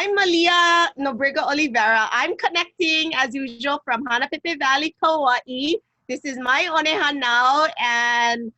I'm Malia Nobriga Oliveira. I'm connecting, as usual, from Hanapepe Valley, Kauai. This is my Oneha now, and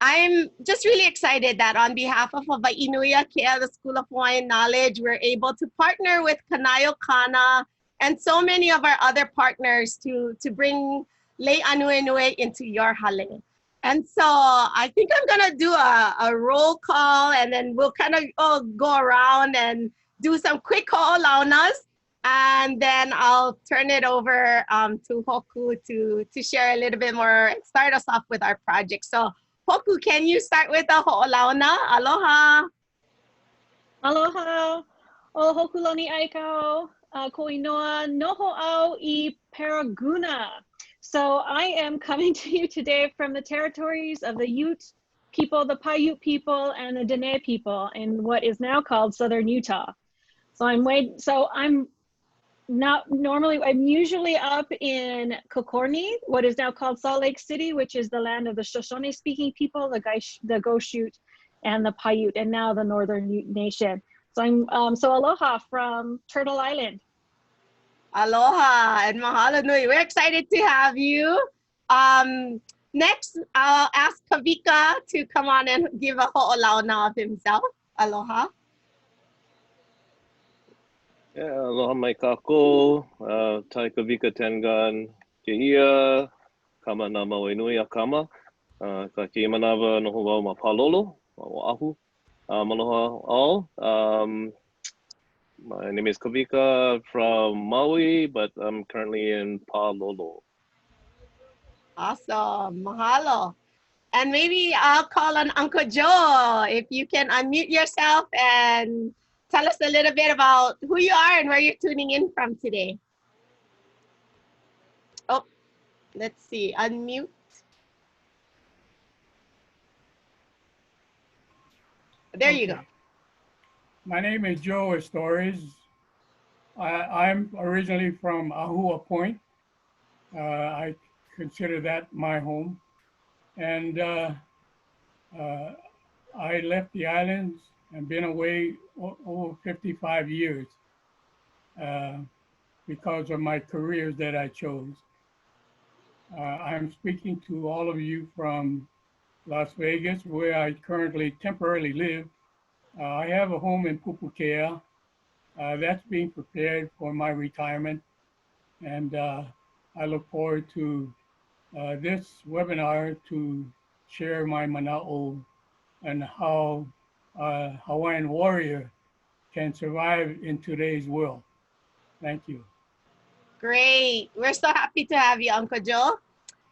I'm just really excited that on behalf of Hawaii Nui Akea, the School of Hawaiian Knowledge, we're able to partner with Kanaio Kana and so many of our other partners to bring Lei Ānuenue into your hale. And so I think I'm gonna do a roll call, and then we'll kind of all go around and do some quick ho'olaunas, and then I'll turn it over to Hoku to share a little bit more, start us off with our project. So Hoku, can you start with a ho'olauna? Aloha. Aloha. O Hokulaini Aikau. Koinoa noho au I Paraguna. So I am coming to you today from the territories of the Ute people, the Paiute people, and the Dene people in what is now called Southern Utah. So I'm usually up in Kokorni, what is now called Salt Lake City, which is the land of the Shoshone speaking people, the Goshute and the Paiute, and now the Northern Ute Nation. So so aloha from Turtle Island. Aloha and mahalo nui. We're excited to have you. Next, I'll ask Kawika to come on and give a ho'olauna of himself. Aloha. Yeah, aloha mai kako, tai Kawika Tengan, ke ia, kama nā maui nui a kama, ka ke manawa noho wau ma Palolo, ma Oahu. Aloha all. My name is Kawika from Maui, but I'm currently in Palolo. Awesome, mahalo. And maybe I'll call on Uncle Joe, if you can unmute yourself and tell us a little bit about who you are and where you're tuning in from today. Oh, let's see, unmute. There you go. My name is Joe Estores. I'm originally from Ahua Point. I consider that my home. And I left the islands and been away over 55 years because of my careers that I chose. I'm speaking to all of you from Las Vegas, where I currently temporarily live. I have a home in Pupukea. That's being prepared for my retirement. And I look forward to this webinar to share my mana'o and how a Hawaiian warrior can survive in today's world. Thank you. Great. We're so happy to have you, Uncle Joe.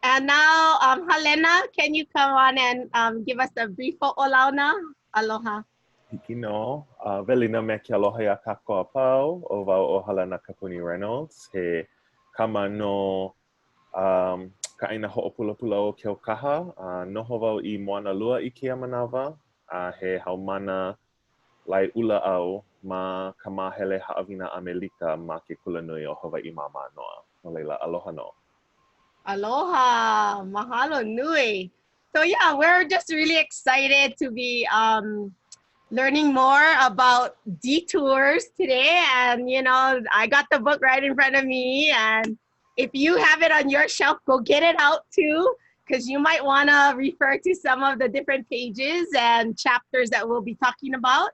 And now, Halena, can you come on and give us a brief ho'olauna? Aloha. Hiki no, velina me ke aloha ia kako a pau o wau o Halena Kapuni-Reynolds he kama no ka ʻāina hoʻopulapula o ke okaha, noho wau I moana lua I kia manawa, he haumana lai ula au ma ka mahele haʻawina Amelika ma ke kulanui o Hawaii mama noa. No leila, aloha no. Aloha, mahalo nui. So yeah, we're just really excited to be learning more about Detours today. And you know, I got the book right in front of me, and if you have it on your shelf, go get it out too, because you might want to refer to some of the different pages and chapters that we'll be talking about.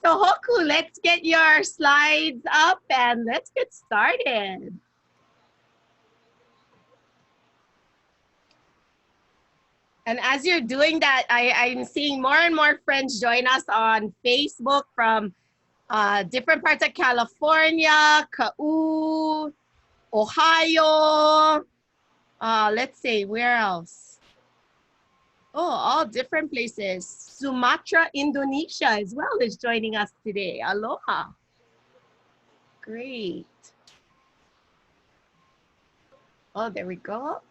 So Hoku, let's get your slides up and let's get started. And as you're doing that, I'm seeing more and more friends join us on Facebook from different parts of California, Ka'u, Ohio. Let's see, where else? Oh, all different places. Sumatra, Indonesia as well is joining us today. Aloha. Great. Oh, there we go.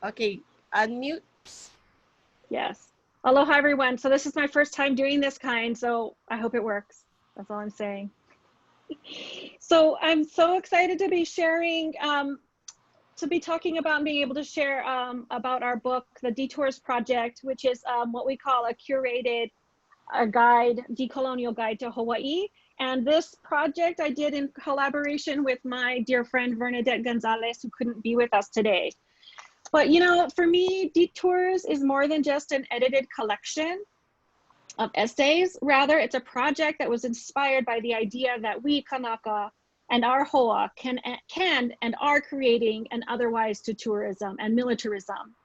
Okay, unmute. Yes. Aloha, everyone. So this is my first time doing this kind, so I hope it works. That's all I'm saying. So I'm so excited to be sharing to be talking about and being able to share about our book, the Detours Project, which is what we call a curated decolonial guide to Hawaii. And this project I did in collaboration with my dear friend Bernadette Gonzalez, who couldn't be with us today. But you know, for me, Detours is more than just an edited collection of essays. Rather, it's a project that was inspired by the idea that we Kanaka and our hoa can and are creating an otherwise to tourism and militarism.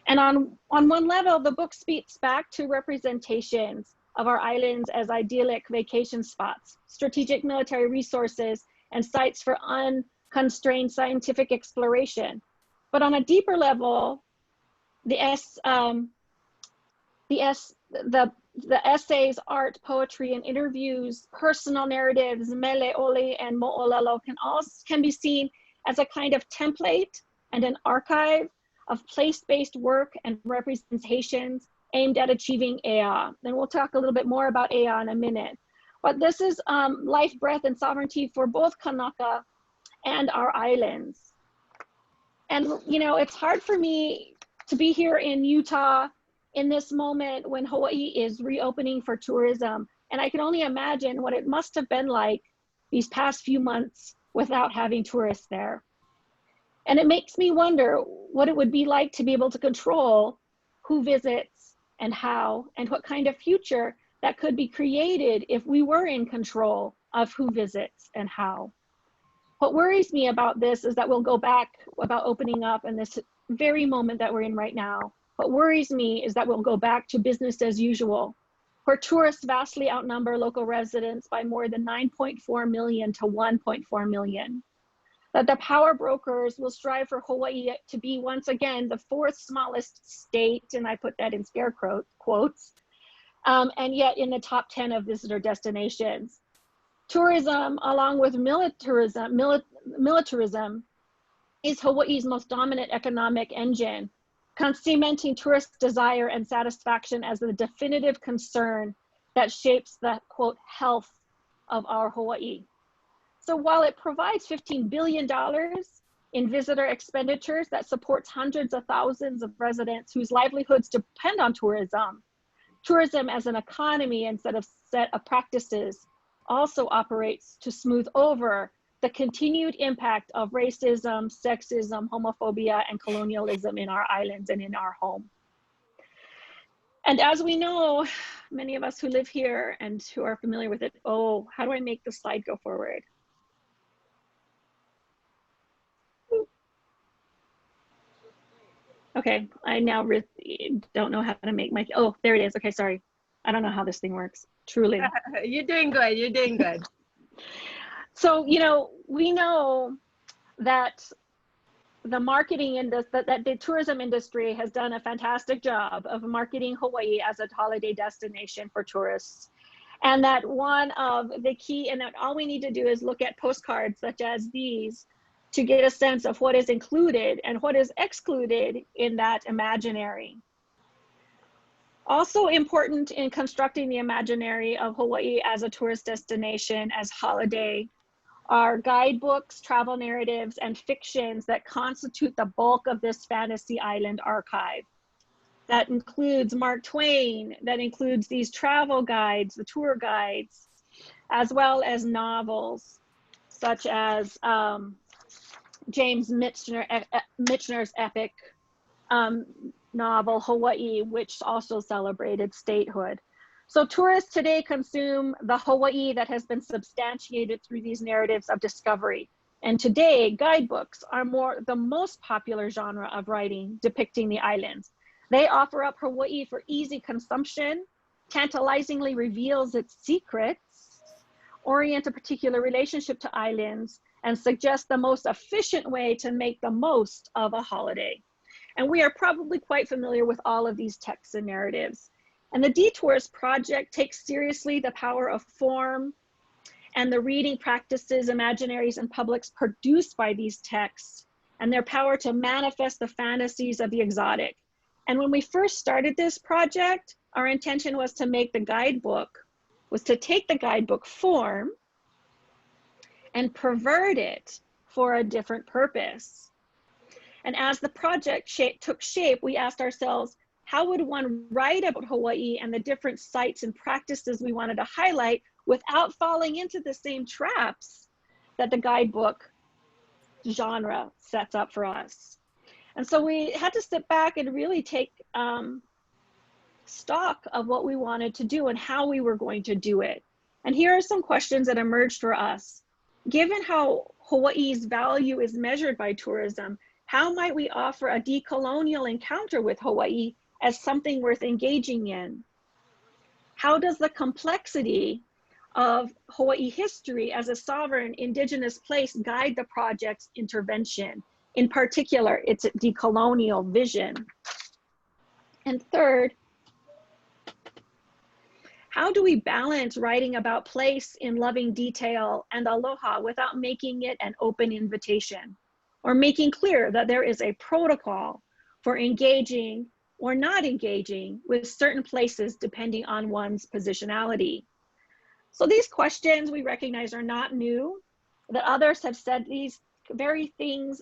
And on one level, the book speaks back to representations of our islands as idyllic vacation spots, strategic military resources, and sites for unconstrained scientific exploration. But on a deeper level, the essays, art, poetry, and interviews, personal narratives, mele ole and mo'olelo can be seen as a kind of template and an archive of place-based work and representations aimed at achieving ea. Then we'll talk a little bit more about ea in a minute. But this is life, breath, and sovereignty for both Kanaka and our islands. And you know, it's hard for me to be here in Utah in this moment when Hawaii is reopening for tourism. And I can only imagine what it must have been like these past few months without having tourists there. And it makes me wonder what it would be like to be able to control who visits and how, and what kind of future that could be created if we were in control of who visits and how. What worries me about this is that we'll go back about opening up in this very moment that we're in right now. What worries me is that we'll go back to business as usual, where tourists vastly outnumber local residents by more than 9.4 million to 1.4 million. That the power brokers will strive for Hawaii to be once again the fourth smallest state, and I put that in scare quotes, and yet in the top 10 of visitor destinations. Tourism, along with militarism, is Hawaii's most dominant economic engine, cementing tourist desire and satisfaction as the definitive concern that shapes the, quote, health of our Hawaii. So while it provides $15 billion in visitor expenditures that supports hundreds of thousands of residents whose livelihoods depend on tourism, tourism as an economy instead of set of practices also operates to smooth over the continued impact of racism, sexism, homophobia, and colonialism in our islands and in our home. And as we know, many of us who live here and who are familiar with it, oh, how do I make the slide go forward? Okay, I now don't know how to make my, oh, there it is. Okay, sorry. I don't know how this thing works, truly. You're doing good, you're doing good. So, you know, we know that the marketing that the tourism industry has done a fantastic job of marketing Hawaii as a holiday destination for tourists. And that one of the key, and that all we need to do is look at postcards such as these to get a sense of what is included and what is excluded in that imaginary. Also important in constructing the imaginary of Hawaii as a tourist destination, as holiday, are guidebooks, travel narratives, and fictions that constitute the bulk of this fantasy island archive. That includes Mark Twain, that includes these travel guides, the tour guides, as well as novels, such as James Michener's epic novel, Hawaii, which also celebrated statehood. So tourists today consume the Hawaii that has been substantiated through these narratives of discovery. And today, guidebooks are the most popular genre of writing depicting the islands. They offer up Hawaii for easy consumption, tantalizingly reveals its secrets, orient a particular relationship to islands, and suggest the most efficient way to make the most of a holiday. And we are probably quite familiar with all of these texts and narratives. And the Detours Project takes seriously the power of form and the reading practices, imaginaries, and publics produced by these texts, and their power to manifest the fantasies of the exotic. And when we first started this project, our intention was to make the guidebook, was to take the guidebook form and pervert it for a different purpose. And as the project took shape, we asked ourselves, how would one write about Hawaii and the different sites and practices we wanted to highlight without falling into the same traps that the guidebook genre sets up for us? And so we had to sit back and really take stock of what we wanted to do and how we were going to do it. And here are some questions that emerged for us. Given how Hawaii's value is measured by tourism, how might we offer a decolonial encounter with Hawaii as something worth engaging in? How does the complexity of Hawaii history as a sovereign indigenous place guide the project's intervention? In particular, its decolonial vision. And third, how do we balance writing about place in loving detail and aloha without making it an open invitation, or making clear that there is a protocol for engaging or not engaging with certain places depending on one's positionality? So these questions we recognize are not new, that others have said these very things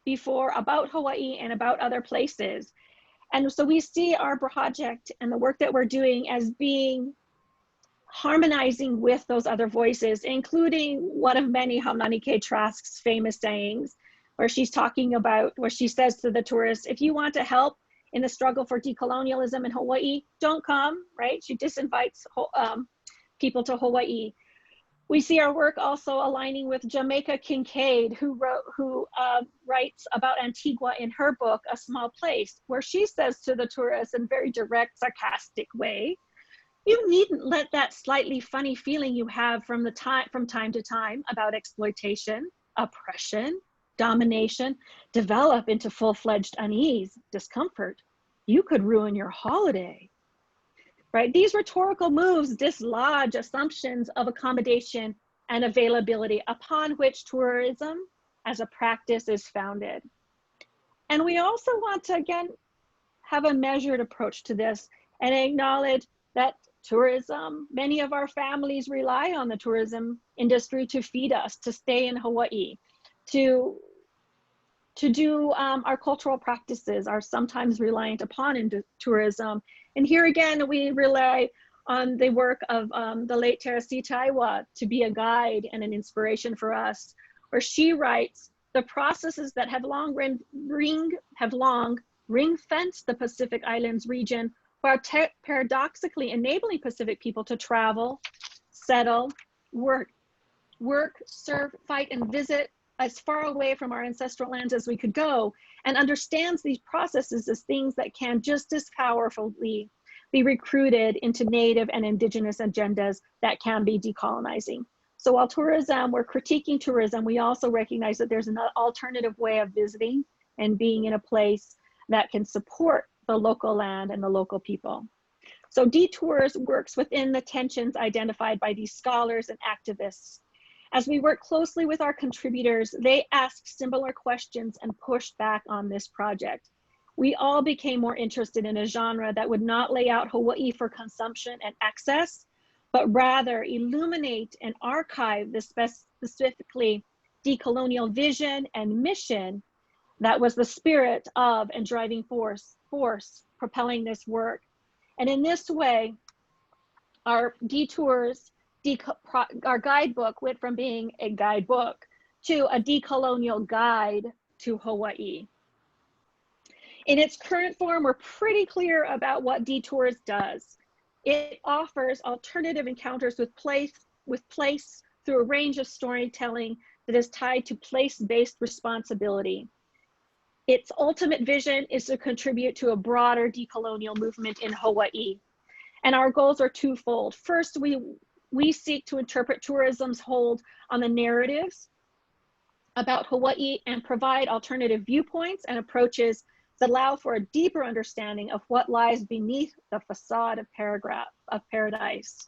before about Hawaii and about other places. And so we see our project and the work that we're doing as being harmonizing with those other voices, including one of many Haunani K. Trask's famous sayings, where she's talking about, where she says to the tourists, if you want to help in the struggle for decolonialism in Hawaii, don't come, right? She disinvites people to Hawaii. We see our work also aligning with Jamaica Kincaid, who writes about Antigua in her book, A Small Place, where she says to the tourists in very direct, sarcastic way, you needn't let that slightly funny feeling you have from time to time about exploitation, oppression, domination, develop into full-fledged unease, discomfort. You could ruin your holiday. Right? These rhetorical moves dislodge assumptions of accommodation and availability upon which tourism as a practice is founded. And we also want to, again, have a measured approach to this and acknowledge that tourism, many of our families rely on the tourism industry to feed us, to stay in Hawaii, to do our cultural practices are sometimes reliant upon tourism. And here again, we rely on the work of the late Teresita Aiwa to be a guide and an inspiration for us, where she writes, the processes that have long ring-fenced the Pacific Islands region while paradoxically enabling Pacific people to travel, settle, work, serve, fight, and visit as far away from our ancestral lands as we could go, and understands these processes as things that can just as powerfully be recruited into native and indigenous agendas that can be decolonizing. So while we're critiquing tourism, we also recognize that there's an alternative way of visiting and being in a place that can support the local land and the local people. So Detours works within the tensions identified by these scholars and activists. As we work closely with our contributors, they asked similar questions and pushed back on this project. We all became more interested in a genre that would not lay out Hawaii for consumption and access, but rather illuminate and archive the specifically decolonial vision and mission that was the spirit of and driving force propelling this work. And in this way, our Detours, our guidebook went from being a guidebook to a decolonial guide to Hawaii. In its current form, we're pretty clear about what Detours does. It offers alternative encounters with place through a range of storytelling that is tied to place-based responsibility. Its ultimate vision is to contribute to a broader decolonial movement in Hawaii. And our goals are twofold. First, we seek to interpret tourism's hold on the narratives about Hawaii and provide alternative viewpoints and approaches that allow for a deeper understanding of what lies beneath the facade of paradise.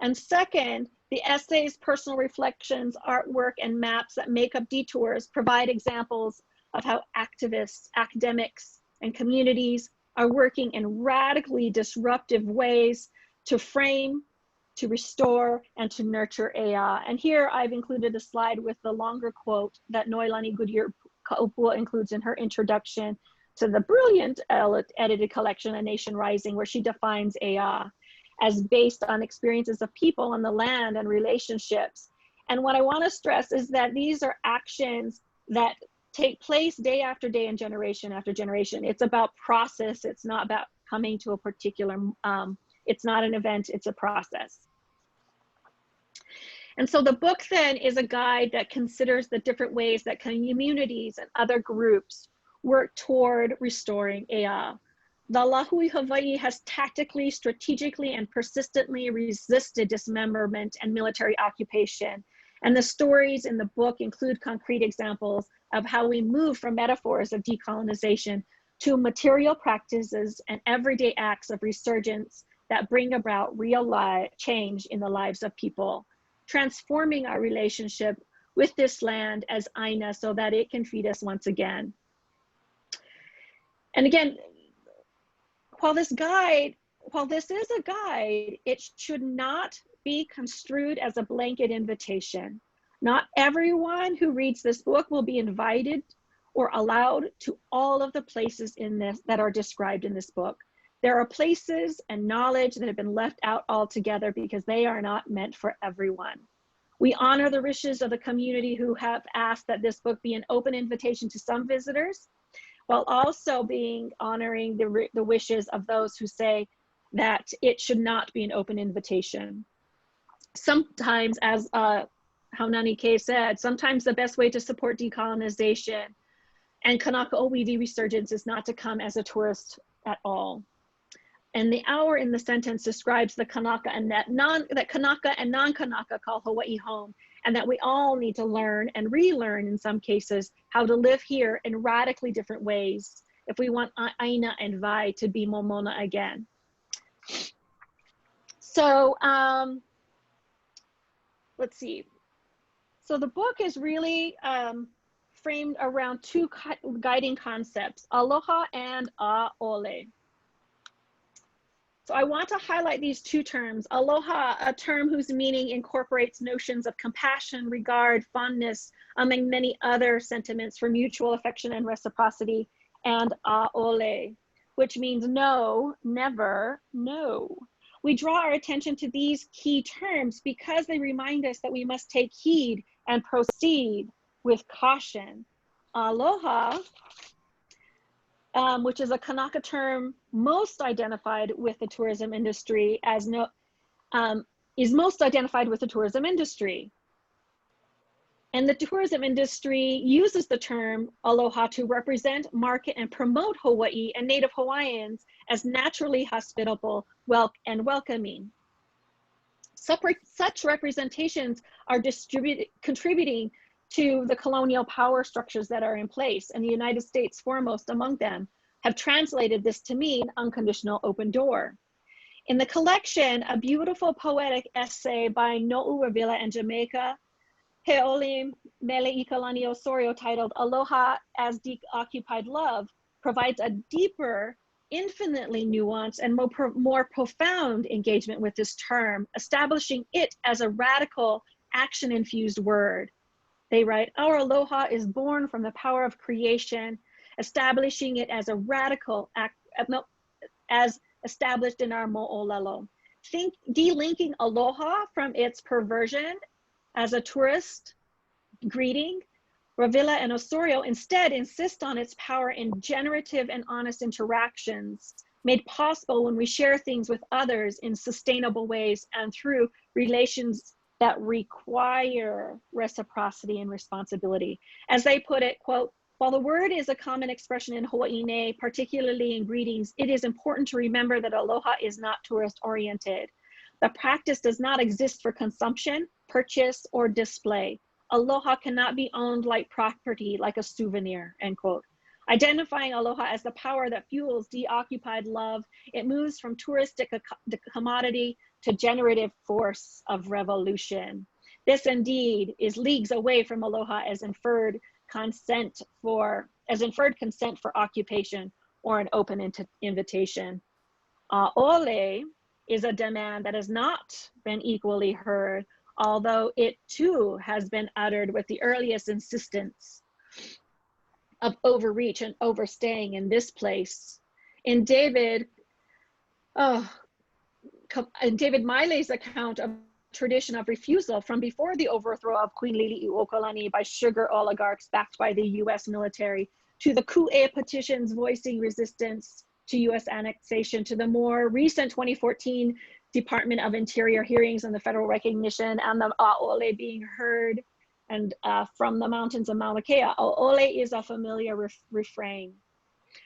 And second, the essays, personal reflections, artwork, and maps that make up Detours provide examples of how activists, academics, and communities are working in radically disruptive ways to frame, to restore, and to nurture ʻea. And here I've included a slide with the longer quote that Noelani Goodyear Ka'upua includes in her introduction to the brilliant edited collection, A Nation Rising, where she defines Ea as based on experiences of people on the land and relationships. And what I want to stress is that these are actions that take place day after day and generation after generation. It's about process. It's not about coming to a particular, it's not an event, it's a process. And so the book then is a guide that considers the different ways that communities and other groups work toward restoring Ea. The lāhui Hawaii has tactically, strategically, and persistently resisted dismemberment and military occupation. And the stories in the book include concrete examples of how we move from metaphors of decolonization to material practices and everyday acts of resurgence that bring about real change in the lives of people, transforming our relationship with this land as ʻāina so that it can feed us once again. And again, while this is a guide, it should not be construed as a blanket invitation. Not everyone who reads this book will be invited or allowed to all of the places in this that are described in this book. There are places and knowledge that have been left out altogether because they are not meant for everyone. We honor the wishes of the community who have asked that this book be an open invitation to some visitors, while also honoring the wishes of those who say that it should not be an open invitation. Sometimes, as Haunani K said, sometimes the best way to support decolonization and Kanaka Ōiwi resurgence is not to come as a tourist at all. And the hour in the sentence describes the Kanaka and that Kanaka and non-Kanaka call Hawaii home, and that we all need to learn and relearn in some cases how to live here in radically different ways if we want ʻāina and vai to be momona again. So let's see. So the book is really framed around two guiding concepts, aloha and ʻaole. So I want to highlight these two terms. Aloha, a term whose meaning incorporates notions of compassion, regard, fondness, among many other sentiments for mutual affection and reciprocity, and ʻaole, which means no, never, no. We draw our attention to these key terms because they remind us that we must take heed and proceed with caution. Aloha, which is a Kanaka term most identified with the tourism industry is most identified with the tourism industry. And the tourism industry uses the term aloha to represent, market, and promote Hawaii and Native Hawaiians as naturally hospitable, and welcoming. Such representations are contributing to the colonial power structures that are in place, and the United States foremost among them have translated this to mean unconditional open door. In the collection, a beautiful poetic essay by No'u Revilla and Jamaica Heoli Mele'ikalani Osorio titled Aloha as Deoccupied Love provides a deeper, infinitely nuanced and more profound engagement with this term, establishing it as a radical, action-infused word. They write, our aloha is born from the power of creation, establishing it as a radical act, as established in our mo'olelo. Delinking aloha from its perversion as a tourist greeting, Revilla and Osorio instead insist on its power in generative and honest interactions, made possible when we share things with others in sustainable ways and through relations that require reciprocity and responsibility. As they put it, quote, while the word is a common expression in Hawaii'ne, particularly in greetings, it is important to remember that aloha is not tourist-oriented. The practice does not exist for consumption, purchase, or display. Aloha cannot be owned like property, like a souvenir, end quote. Identifying aloha as the power that fuels deoccupied love, it moves from touristic commodity to generative force of revolution. This indeed is leagues away from aloha as inferred consent for occupation or an open invitation. ʻaole is a demand that has not been equally heard, although it too has been uttered with the earliest insistence. of overreach and overstaying in this place. In David Maile's account of tradition of refusal from before the overthrow of Queen Liliuokalani by sugar oligarchs backed by the US military, to the coup-e petitions voicing resistance to US annexation, to the more recent 2014 Department of Interior hearings on the federal recognition and the ʻaʻole being heard and from the mountains of Mauna Kea. ʻaʻole is a familiar refrain.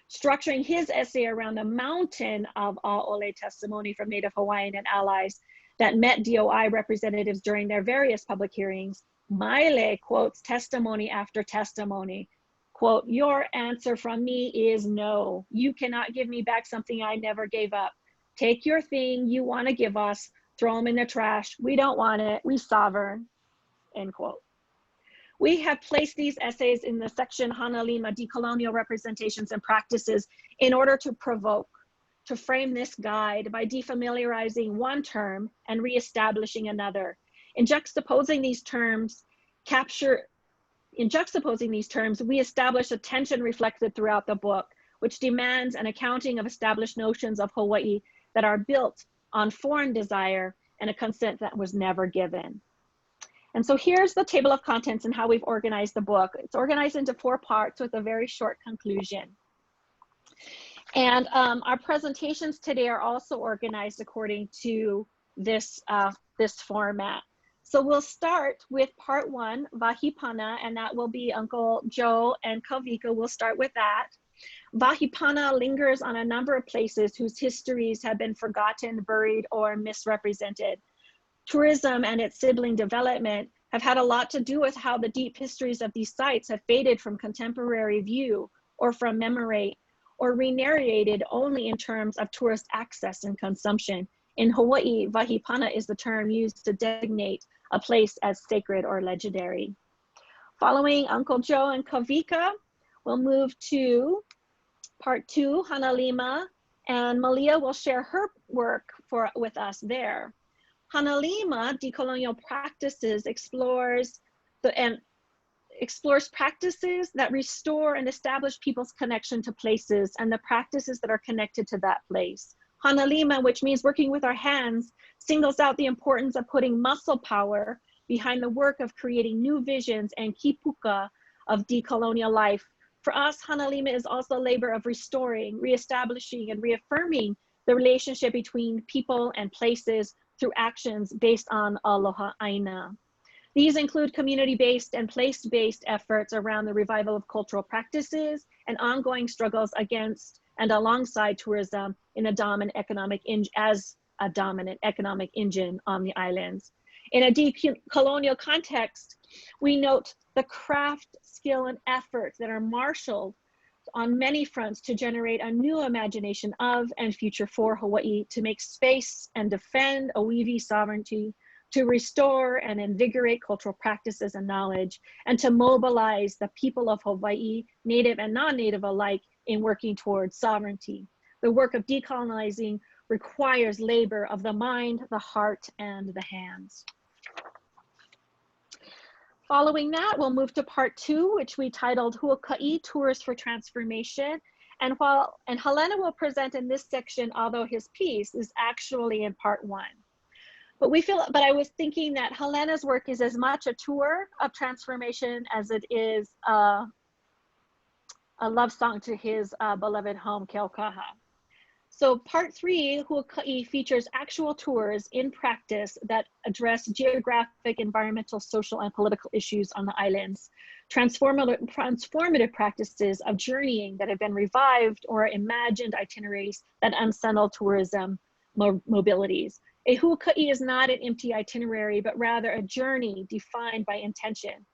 Structuring his essay around the mountain of ʻaʻole testimony from Native Hawaiian and allies that met DOI representatives during their various public hearings, Maile quotes testimony after testimony. Quote, "Your answer from me is no. You cannot give me back something I never gave up. Take your thing you want to give us, throw them in the trash. We don't want it. We sovereign." End quote. We have placed these essays in the section Hanalima, Decolonial Representations and Practices, in order to provoke, to frame this guide by defamiliarizing one term and reestablishing another. In juxtaposing these terms, we establish a tension reflected throughout the book, which demands an accounting of established notions of Hawaii that are built on foreign desire and a consent that was never given. And so here's the table of contents and how we've organized the book. It's organized into 4 parts with a very short conclusion. And our presentations today are also organized according to this, this format. So we'll start with part 1, Vahipana, and that will be Uncle Joe and Kawika. We'll start with that. Vahipana lingers on a number of places whose histories have been forgotten, buried, or misrepresented. Tourism and its sibling development have had a lot to do with how the deep histories of these sites have faded from contemporary view or from memory, or re-narrated only in terms of tourist access and consumption. In Hawaii, Vahipana is the term used to designate a place as sacred or legendary. Following Uncle Joe and Kawika, we'll move to part 2, Hanalima, and Malia will share her work with us there. Hanalima, Decolonial Practices, explores practices that restore and establish people's connection to places and the practices that are connected to that place. Hanalima, which means working with our hands, singles out the importance of putting muscle power behind the work of creating new visions and kipuka of decolonial life. For us, Hanalima is also a labor of restoring, reestablishing, and reaffirming the relationship between people and places through actions based on aloha ʻāina. These include community-based and place-based efforts around the revival of cultural practices and ongoing struggles against and alongside tourism in a dominant economic engine on the islands. In a decolonial context, we note the craft, skill, and effort that are marshaled on many fronts to generate a new imagination of and future for Hawaii, to make space and defend Oiwi sovereignty, to restore and invigorate cultural practices and knowledge, and to mobilize the people of Hawaii, native and non-native alike, in working towards sovereignty. The work of decolonizing requires labor of the mind, the heart, and the hands. Following that, we'll move to part 2, which we titled Huaka'i, Tours for Transformation. And Halena will present in this section, although his piece is actually in part 1. But I was thinking that Helena's work is as much a tour of transformation as it is a love song to his beloved home, Keaukaha. So part 3, Huaka'i, features actual tours in practice that address geographic, environmental, social, and political issues on the islands. Transformative practices of journeying that have been revived, or imagined itineraries that unsettle tourism mobilities. A Huaka'i is not an empty itinerary, but rather a journey defined by intention.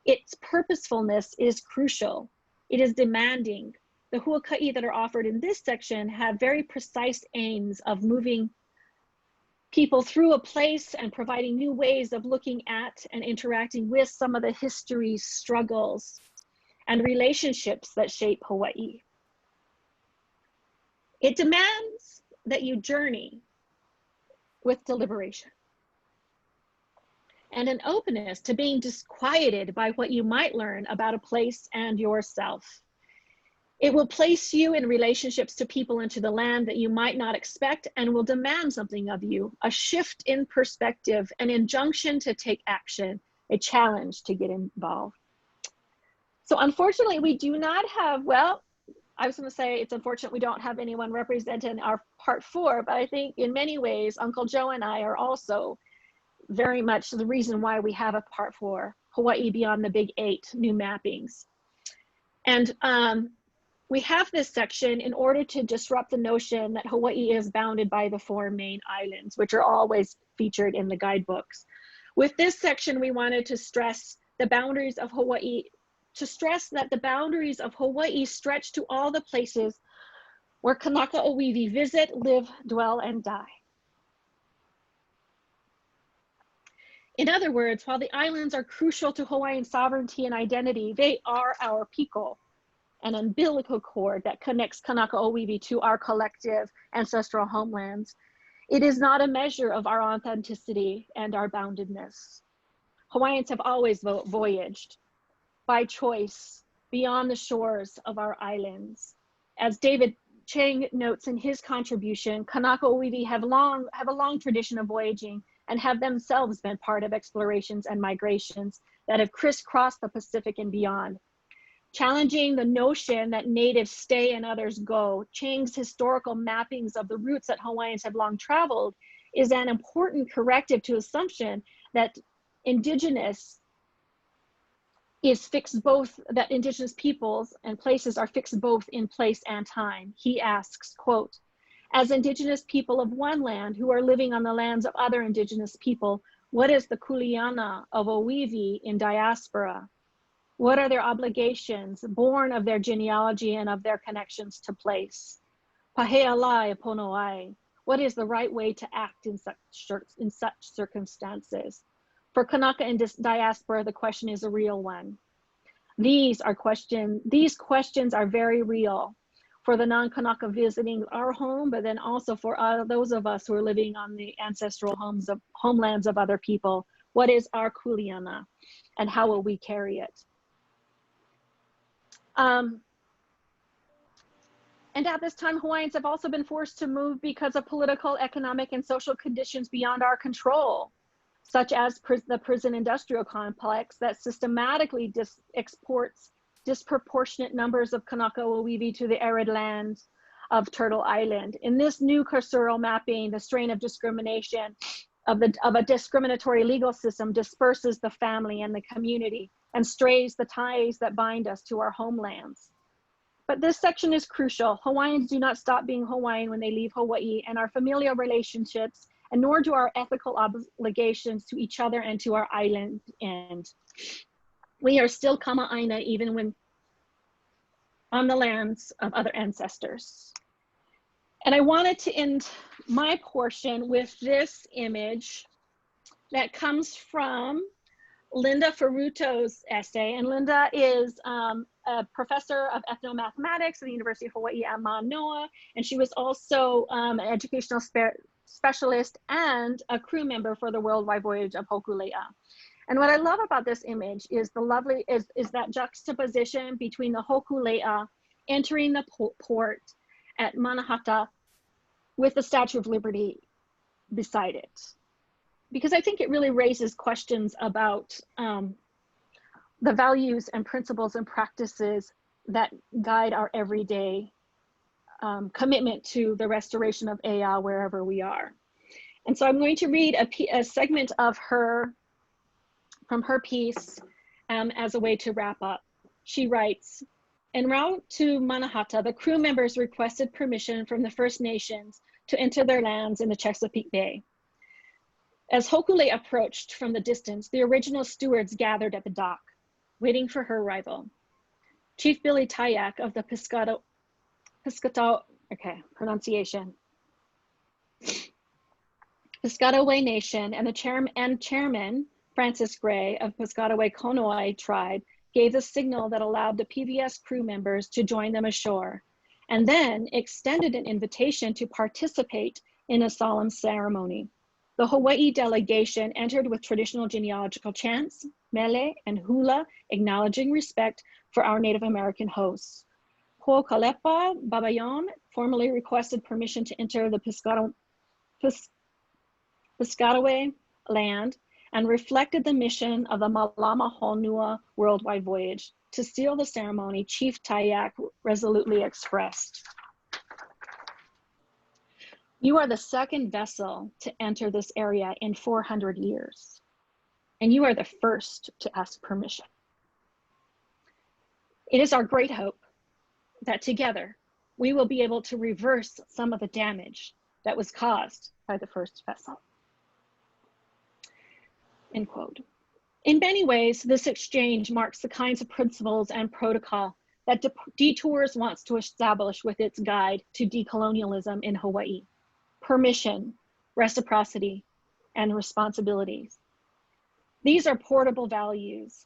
Its purposefulness is crucial. It is demanding. The Huaka'i that are offered in this section have very precise aims of moving people through a place and providing new ways of looking at and interacting with some of the histories, struggles, and relationships that shape Hawaii. It demands that you journey with deliberation and an openness to being disquieted by what you might learn about a place and yourself. It will place you in relationships to people and to the land that you might not expect and will demand something of you, a shift in perspective, an injunction to take action, a challenge to get involved. So unfortunately, we do not have, well, I was going to say it's unfortunate we don't have anyone representing our part 4, but I think in many ways, Uncle Joe and I are also very much the reason why we have a part 4, Hawaii Beyond the Big 8, new mappings. And we have this section in order to disrupt the notion that Hawaii is bounded by the 4 main islands, which are always featured in the guidebooks. With this section, we wanted to stress the boundaries of Hawaii, to stress that the boundaries of Hawaii stretch to all the places where Kanaka Oiwi visit, live, dwell, and die. In other words, while the islands are crucial to Hawaiian sovereignty and identity, they are our piko, an umbilical cord that connects Kanaka Oiwi to our collective ancestral homelands. It is not a measure of our authenticity and our boundedness. Hawaiians have always voyaged by choice beyond the shores of our islands. As David Chang notes in his contribution, Kanaka Oiwi have a long tradition of voyaging and have themselves been part of explorations and migrations that have crisscrossed the Pacific and beyond. Challenging the notion that natives stay and others go, Chang's historical mappings of the routes that Hawaiians have long traveled is an important corrective to assumption that indigenous is fixed both, that indigenous peoples and places are fixed both in place and time. He asks, quote, as indigenous people of one land who are living on the lands of other indigenous people, what is the kuleana of Oiwi in diaspora? What are their obligations born of their genealogy and of their connections to place? Pahealai ponoai. What is the right way to act in such circumstances? For Kanaka and diaspora, the question is a real one. These questions are very real for the non-Kanaka visiting our home, but then also for those of us who are living on the ancestral homelands of other people. What is our kuleana and how will we carry it? And at this time, Hawaiians have also been forced to move because of political, economic, and social conditions beyond our control, such as the prison industrial complex that systematically exports disproportionate numbers of Kanaka Oiwi to the arid lands of Turtle Island. In this new carceral mapping, the strain of discrimination of a discriminatory legal system disperses the family and the community and strays the ties that bind us to our homelands. But this section is crucial. Hawaiians do not stop being Hawaiian when they leave Hawaii, and our familial relationships, and nor do our ethical obligations to each other and to our island end. We are still ʻāina even when on the lands of other ancestors. And I wanted to end my portion with this image that comes from Linda Ferruto's essay. And Linda is a professor of ethnomathematics at the University of Hawaii at Manoa. And she was also an educational specialist and a crew member for the worldwide voyage of Hokulaini. And what I love about this image is is that juxtaposition between the Hokulaini entering the port at Manahata with the Statue of Liberty beside it. Because I think it really raises questions about the values and principles and practices that guide our everyday commitment to the restoration of Ea wherever we are. And so I'm going to read a segment of from her piece as a way to wrap up. She writes, en route to Manahata, the crew members requested permission from the First Nations to enter their lands in the Chesapeake Bay. As Hokulaini approached from the distance, the original stewards gathered at the dock, waiting for her arrival. Chief Billy Tayak of the Piscataway Nation and the chairman, Francis Gray of Piscataway Konoai tribe, gave the signal that allowed the PBS crew members to join them ashore, and then extended an invitation to participate in a solemn ceremony. The Hawaii delegation entered with traditional genealogical chants, mele, and hula, acknowledging respect for our Native American hosts. Ho'okalepa Babayon formally requested permission to enter the Piscataway land and reflected the mission of the Malama Honua worldwide voyage. To seal the ceremony, Chief Tayak resolutely expressed, "You are the second vessel to enter this area in 400 years, and you are the first to ask permission. It is our great hope that together we will be able to reverse some of the damage that was caused by the first vessel." End quote. In many ways, this exchange marks the kinds of principles and protocol that Detours wants to establish with its guide to decolonialism in Hawaii: permission, reciprocity, and responsibilities. These are portable values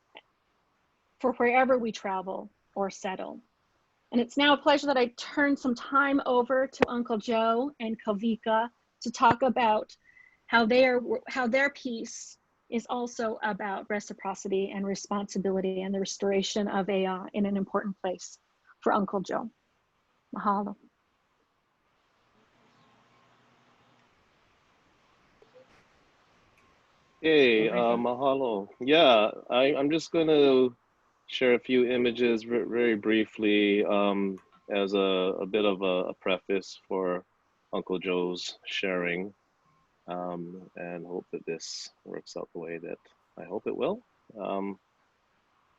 for wherever we travel or settle. And it's now a pleasure that I turn some time over to Uncle Joe and Kawika to talk about how their piece is also about reciprocity and responsibility and the restoration of ea in an important place for Uncle Joe. Mahalo. Hey, mahalo. Yeah, I'm just going to share a few images very briefly as a bit of a preface for Uncle Joe's sharing, and hope that this works out the way that I hope it will.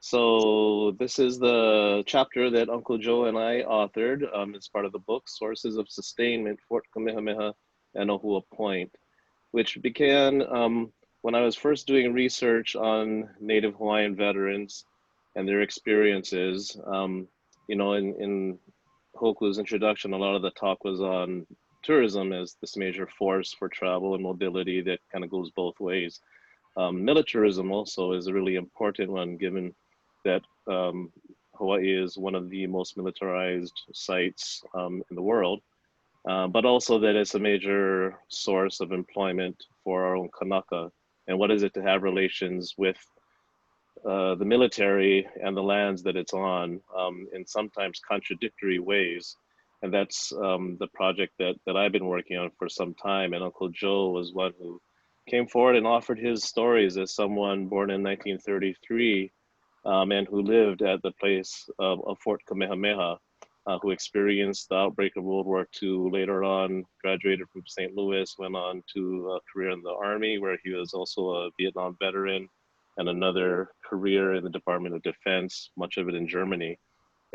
So this is the chapter that Uncle Joe and I authored. It's part of the book, Sources of Sustainment, Fort Kamehameha and Ohua Point, which began when I was first doing research on Native Hawaiian veterans and their experiences. You know, in Hoku's introduction, a lot of the talk was on tourism as this major force for travel and mobility that kind of goes both ways. Militarism also is a really important one, given that Hawaii is one of the most militarized sites in the world, but also that it's a major source of employment for our own Kanaka. And what is it to have relations with the military and the lands that it's on in sometimes contradictory ways. And that's the project that I've been working on for some time. And Uncle Joe was one who came forward and offered his stories as someone born in 1933 and who lived at the place of Fort Kamehameha, who experienced the outbreak of World War II, later on graduated from St. Louis, went on to a career in the Army, where he was also a Vietnam veteran, and another career in the Department of Defense, much of it in Germany.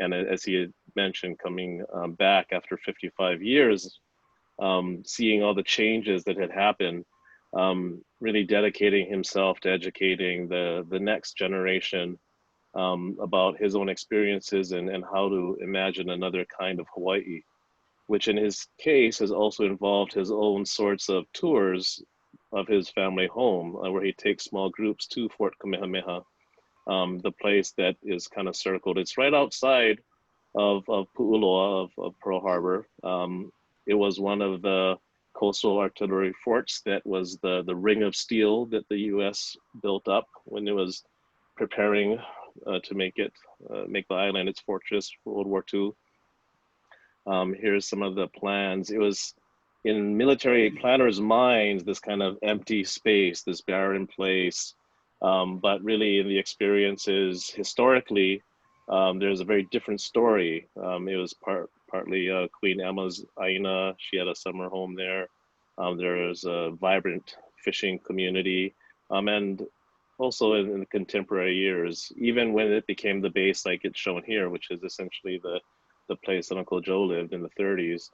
And as he had mentioned, coming back after 55 years, seeing all the changes that had happened, really dedicating himself to educating the next generation about his own experiences and how to imagine another kind of Hawaii, which in his case has also involved his own sorts of tours of his family home, where he takes small groups to Fort Kamehameha, the place that is kind of circled. It's right outside of Pu'uloa, of Pearl Harbor. It was one of the coastal artillery forts that was the ring of steel that the US built up when it was preparing to make the island its fortress for World War II. Here's some of the plans. It was in military planners' minds, this kind of empty space, this barren place. But really in the experiences historically, there's a very different story. It was partly Queen Emma's ʻāina. She had a summer home there. There was a vibrant fishing community. And also in the contemporary years, even when it became the base like it's shown here, which is essentially the place that Uncle Joe lived in the 30s,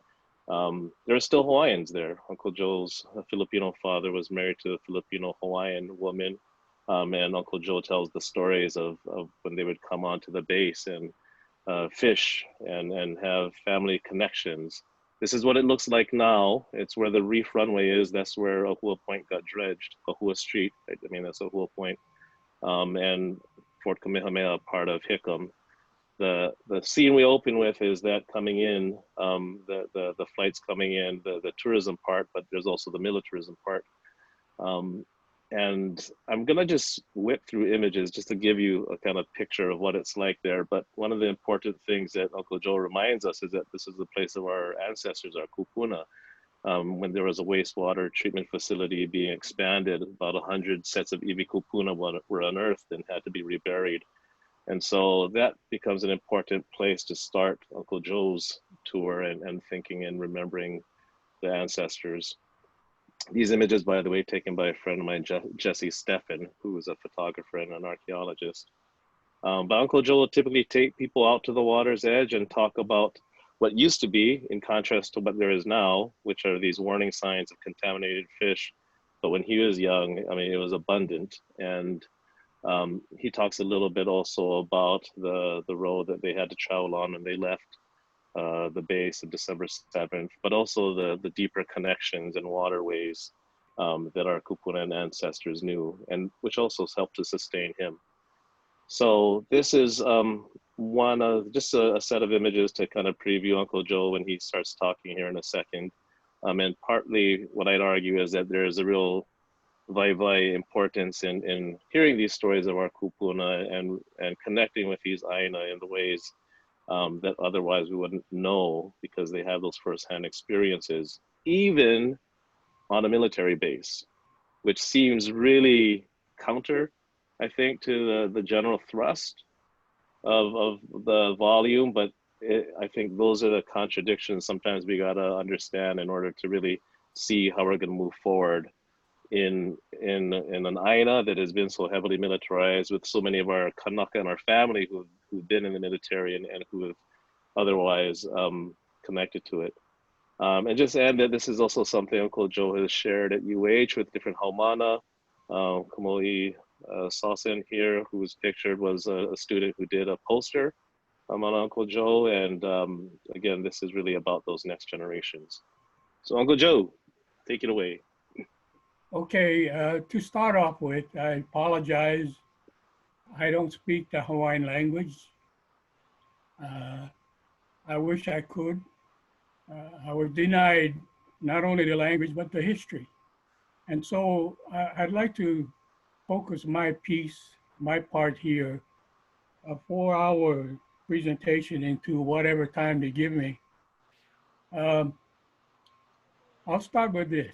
there are still Hawaiians there. Uncle Joe's Filipino father was married to a Filipino Hawaiian woman. And Uncle Joe tells the stories of when they would come onto the base and fish and have family connections. This is what it looks like now. It's where the reef runway is. That's where Ohua Point got dredged, Ohua Street. Right? I mean, that's Ohua Point. And Fort Kamehameha, part of Hickam. The scene we open with is that coming in, the flights coming in, the tourism part, but there's also the militarism part. And I'm gonna just whip through images just to give you a kind of picture of what it's like there. But one of the important things that Uncle Joe reminds us is that this is the place of our ancestors, our kupuna. When there was a wastewater treatment facility being expanded, about 100 sets of iwi kupuna were unearthed and had to be reburied. And so that becomes an important place to start Uncle Joe's tour and thinking and remembering the ancestors. These images, by the way, taken by a friend of mine, Jesse Steffen, who is a photographer and an archaeologist. But Uncle Joe will typically take people out to the water's edge and talk about what used to be, in contrast to what there is now, which are these warning signs of contaminated fish. But when he was young, I mean, it was abundant. And he talks a little bit also about the road that they had to travel on when they left the base of December 7th, but also the deeper connections and waterways that our Kupunan ancestors knew, and which also helped to sustain him. So this is one of just a set of images to kind of preview Uncle Joe when he starts talking here in a second. And partly what I'd argue is that there is a real vai importance in hearing these stories of our kupuna and connecting with these ʻāina in the ways that otherwise we wouldn't know because they have those firsthand experiences, even on a military base, which seems really counter, I think, to the general thrust of the volume. But I think those are the contradictions sometimes we gotta understand in order to really see how we're gonna move forward in an ʻāina that has been so heavily militarized, with so many of our kanaka and our family who've been in the military and who have otherwise connected to it. And just add that this is also something Uncle Joe has shared at UH with different haumana. Kamoi Sawson here, who was pictured, was a student who did a poster on Uncle Joe. And again, this is really about those next generations. So Uncle Joe, take it away. Okay, to start off with, I apologize. I don't speak the Hawaiian language. I wish I could. I was denied not only the language, but the history. And so I'd like to focus my piece, my part here, a 4-hour presentation into whatever time they give me. I'll start with this.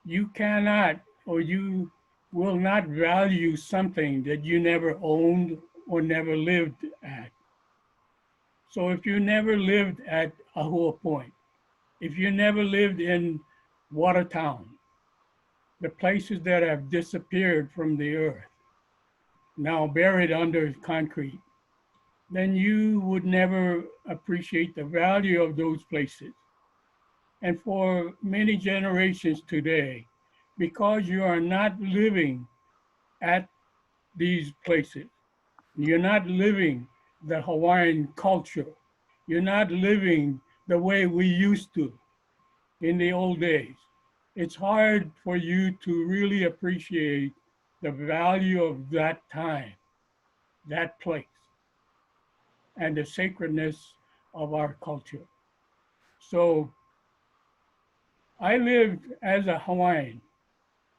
You cannot, or you will not value something that you never owned or never lived at. So if you never lived at Ahua Point, if you never lived in Watertown, the places that have disappeared from the earth, now buried under concrete, then you would never appreciate the value of those places. And for many generations today, because you are not living at these places, you're not living the Hawaiian culture, you're not living the way we used to in the old days, it's hard for you to really appreciate the value of that time, that place, and the sacredness of our culture. So I lived as a Hawaiian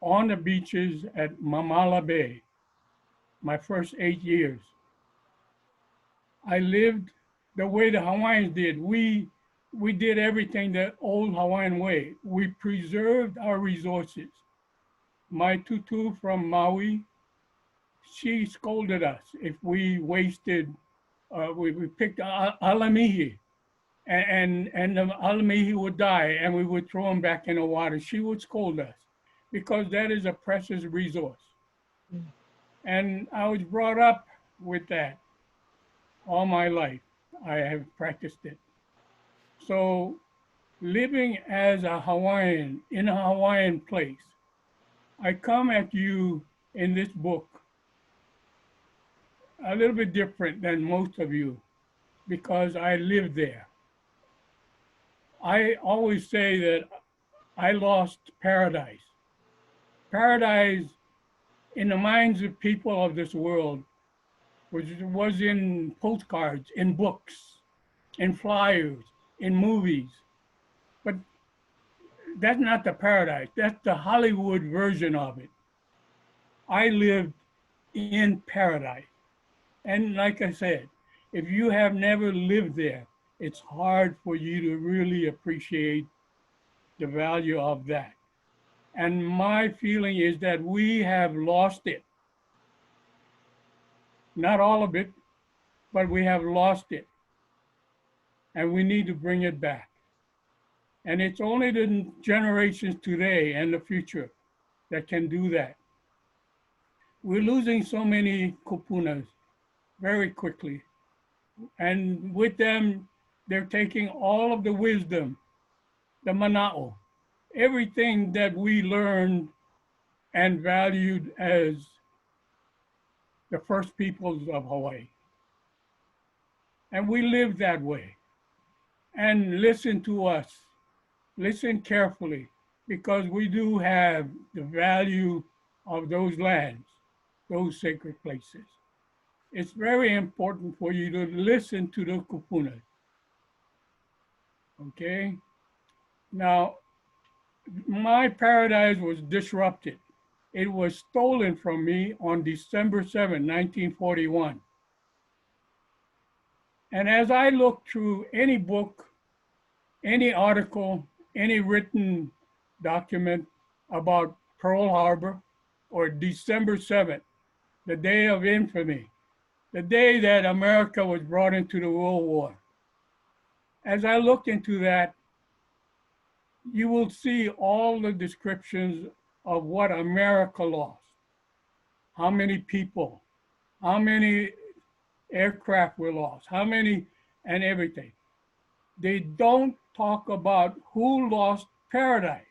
on the beaches at Mamala Bay, my first 8 years. I lived the way the Hawaiians did. We did everything the old Hawaiian way. We preserved our resources. My tutu from Maui, she scolded us if we wasted, we picked alamihi, and the alamihi would die and we would throw them back in the water. She would scold us because that is a precious resource. And I was brought up with that all my life. I have practiced it. So living as a Hawaiian in a Hawaiian place, I come at you in this book a little bit different than most of you because I lived there. I always say that I lost paradise. Paradise in the minds of people of this world was in postcards, in books, in flyers, in movies. But that's not the paradise. That's the Hollywood version of it. I lived in paradise. And like I said, if you have never lived there, it's hard for you to really appreciate the value of that. And my feeling is that we have lost it. Not all of it, but we have lost it. And we need to bring it back. And it's only the generations today and the future that can do that. We're losing so many kupunas very quickly. And with them, they're taking all of the wisdom, the mana'o, everything that we learned and valued as the first peoples of Hawaii. And we live that way. And listen to us, listen carefully, because we do have the value of those lands, those sacred places. It's very important for you to listen to the kupuna. Okay? Now, my paradise was disrupted. It was stolen from me on December 7, 1941. And as I look through any book, any article, any written document about Pearl Harbor or December 7th, the day of infamy, the day that America was brought into the World War. As I looked into that, you will see all the descriptions of what America lost. How many people, how many aircraft were lost, how many, and everything. They don't talk about who lost paradise.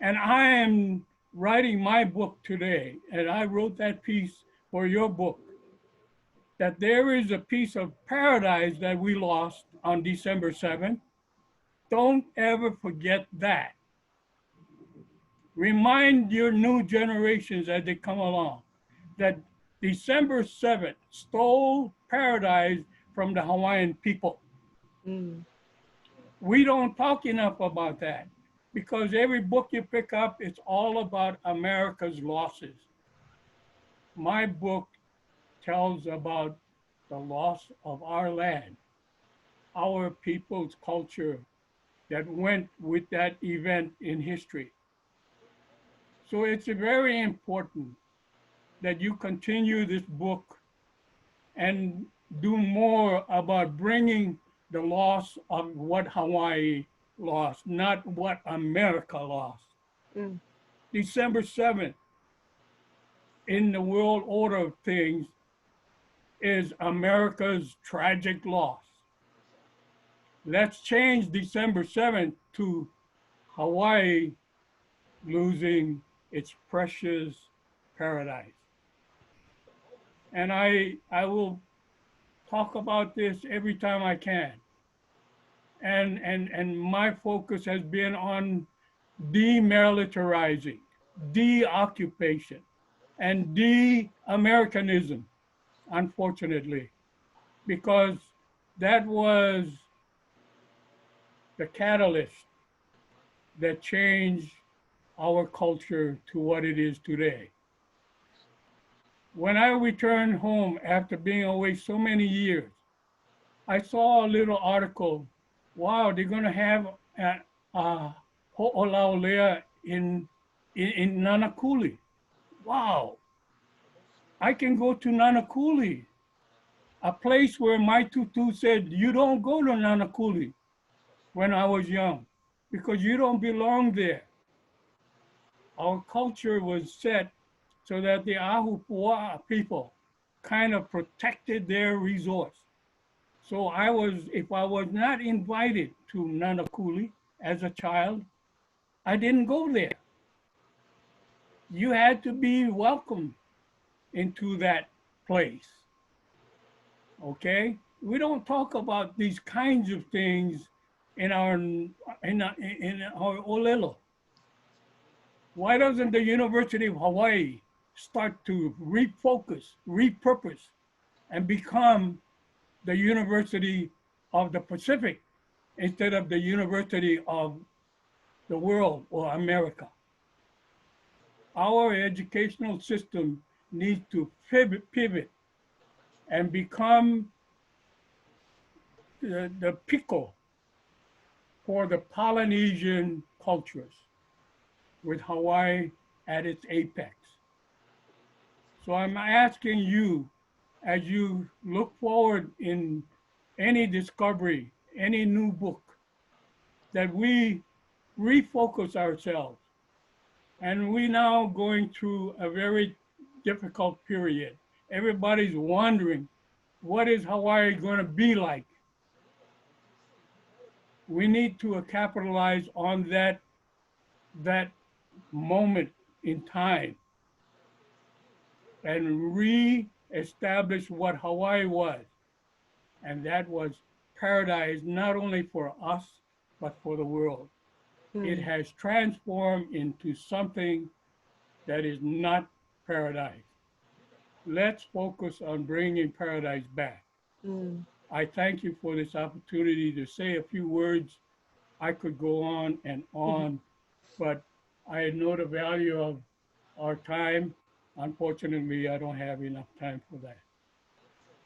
And I am writing my book today, and I wrote that piece for your book, that there is a piece of paradise that we lost on December 7th. Don't ever forget that. Remind your new generations as they come along that December 7th stole paradise from the Hawaiian people. Mm. We don't talk enough about that because every book you pick up, it's all about America's losses. My book tells about the loss of our land, our people's culture that went with that event in history. So it's very important that you continue this book and do more about bringing the loss of what Hawaii lost, not what America lost. Mm. December 7th, in the world order of things, is America's tragic loss. Let's change December 7th to Hawaii losing its precious paradise. And I will talk about this every time I can. And my focus has been on demilitarizing, de-occupation, and de-Americanism, unfortunately, because that was the catalyst that changed our culture to what it is today. When I returned home after being away so many years, I saw a little article. Wow, they're going to have a ho'olaulea in Nanakuli. Wow, I can go to Nanakuli, a place where my tutu said, you don't go to Nanakuli when I was young, because you don't belong there. Our culture was set so that the Ahupua'a people kind of protected their resource. So if I was not invited to Nanakuli as a child, I didn't go there. You had to be welcomed into that place, okay? We don't talk about these kinds of things in our olelo. Why doesn't the University of Hawaii start to refocus, repurpose, and become the University of the Pacific instead of the University of the world or America. Our educational system needs to pivot and become the pico for the Polynesian cultures, with Hawaii at its apex. So I'm asking you, as you look forward in any discovery, any new book, that we refocus ourselves. And we now going through a very difficult period. Everybody's wondering, what is Hawaii going to be like? We need to capitalize on that moment in time and re-establish what Hawaii was. And that was paradise, not only for us, but for the world. It has transformed into something that is not paradise. Let's focus on bringing paradise back. I thank you for this opportunity to say a few words. I could go on and on, but I know the value of our time. Unfortunately, I don't have enough time for that.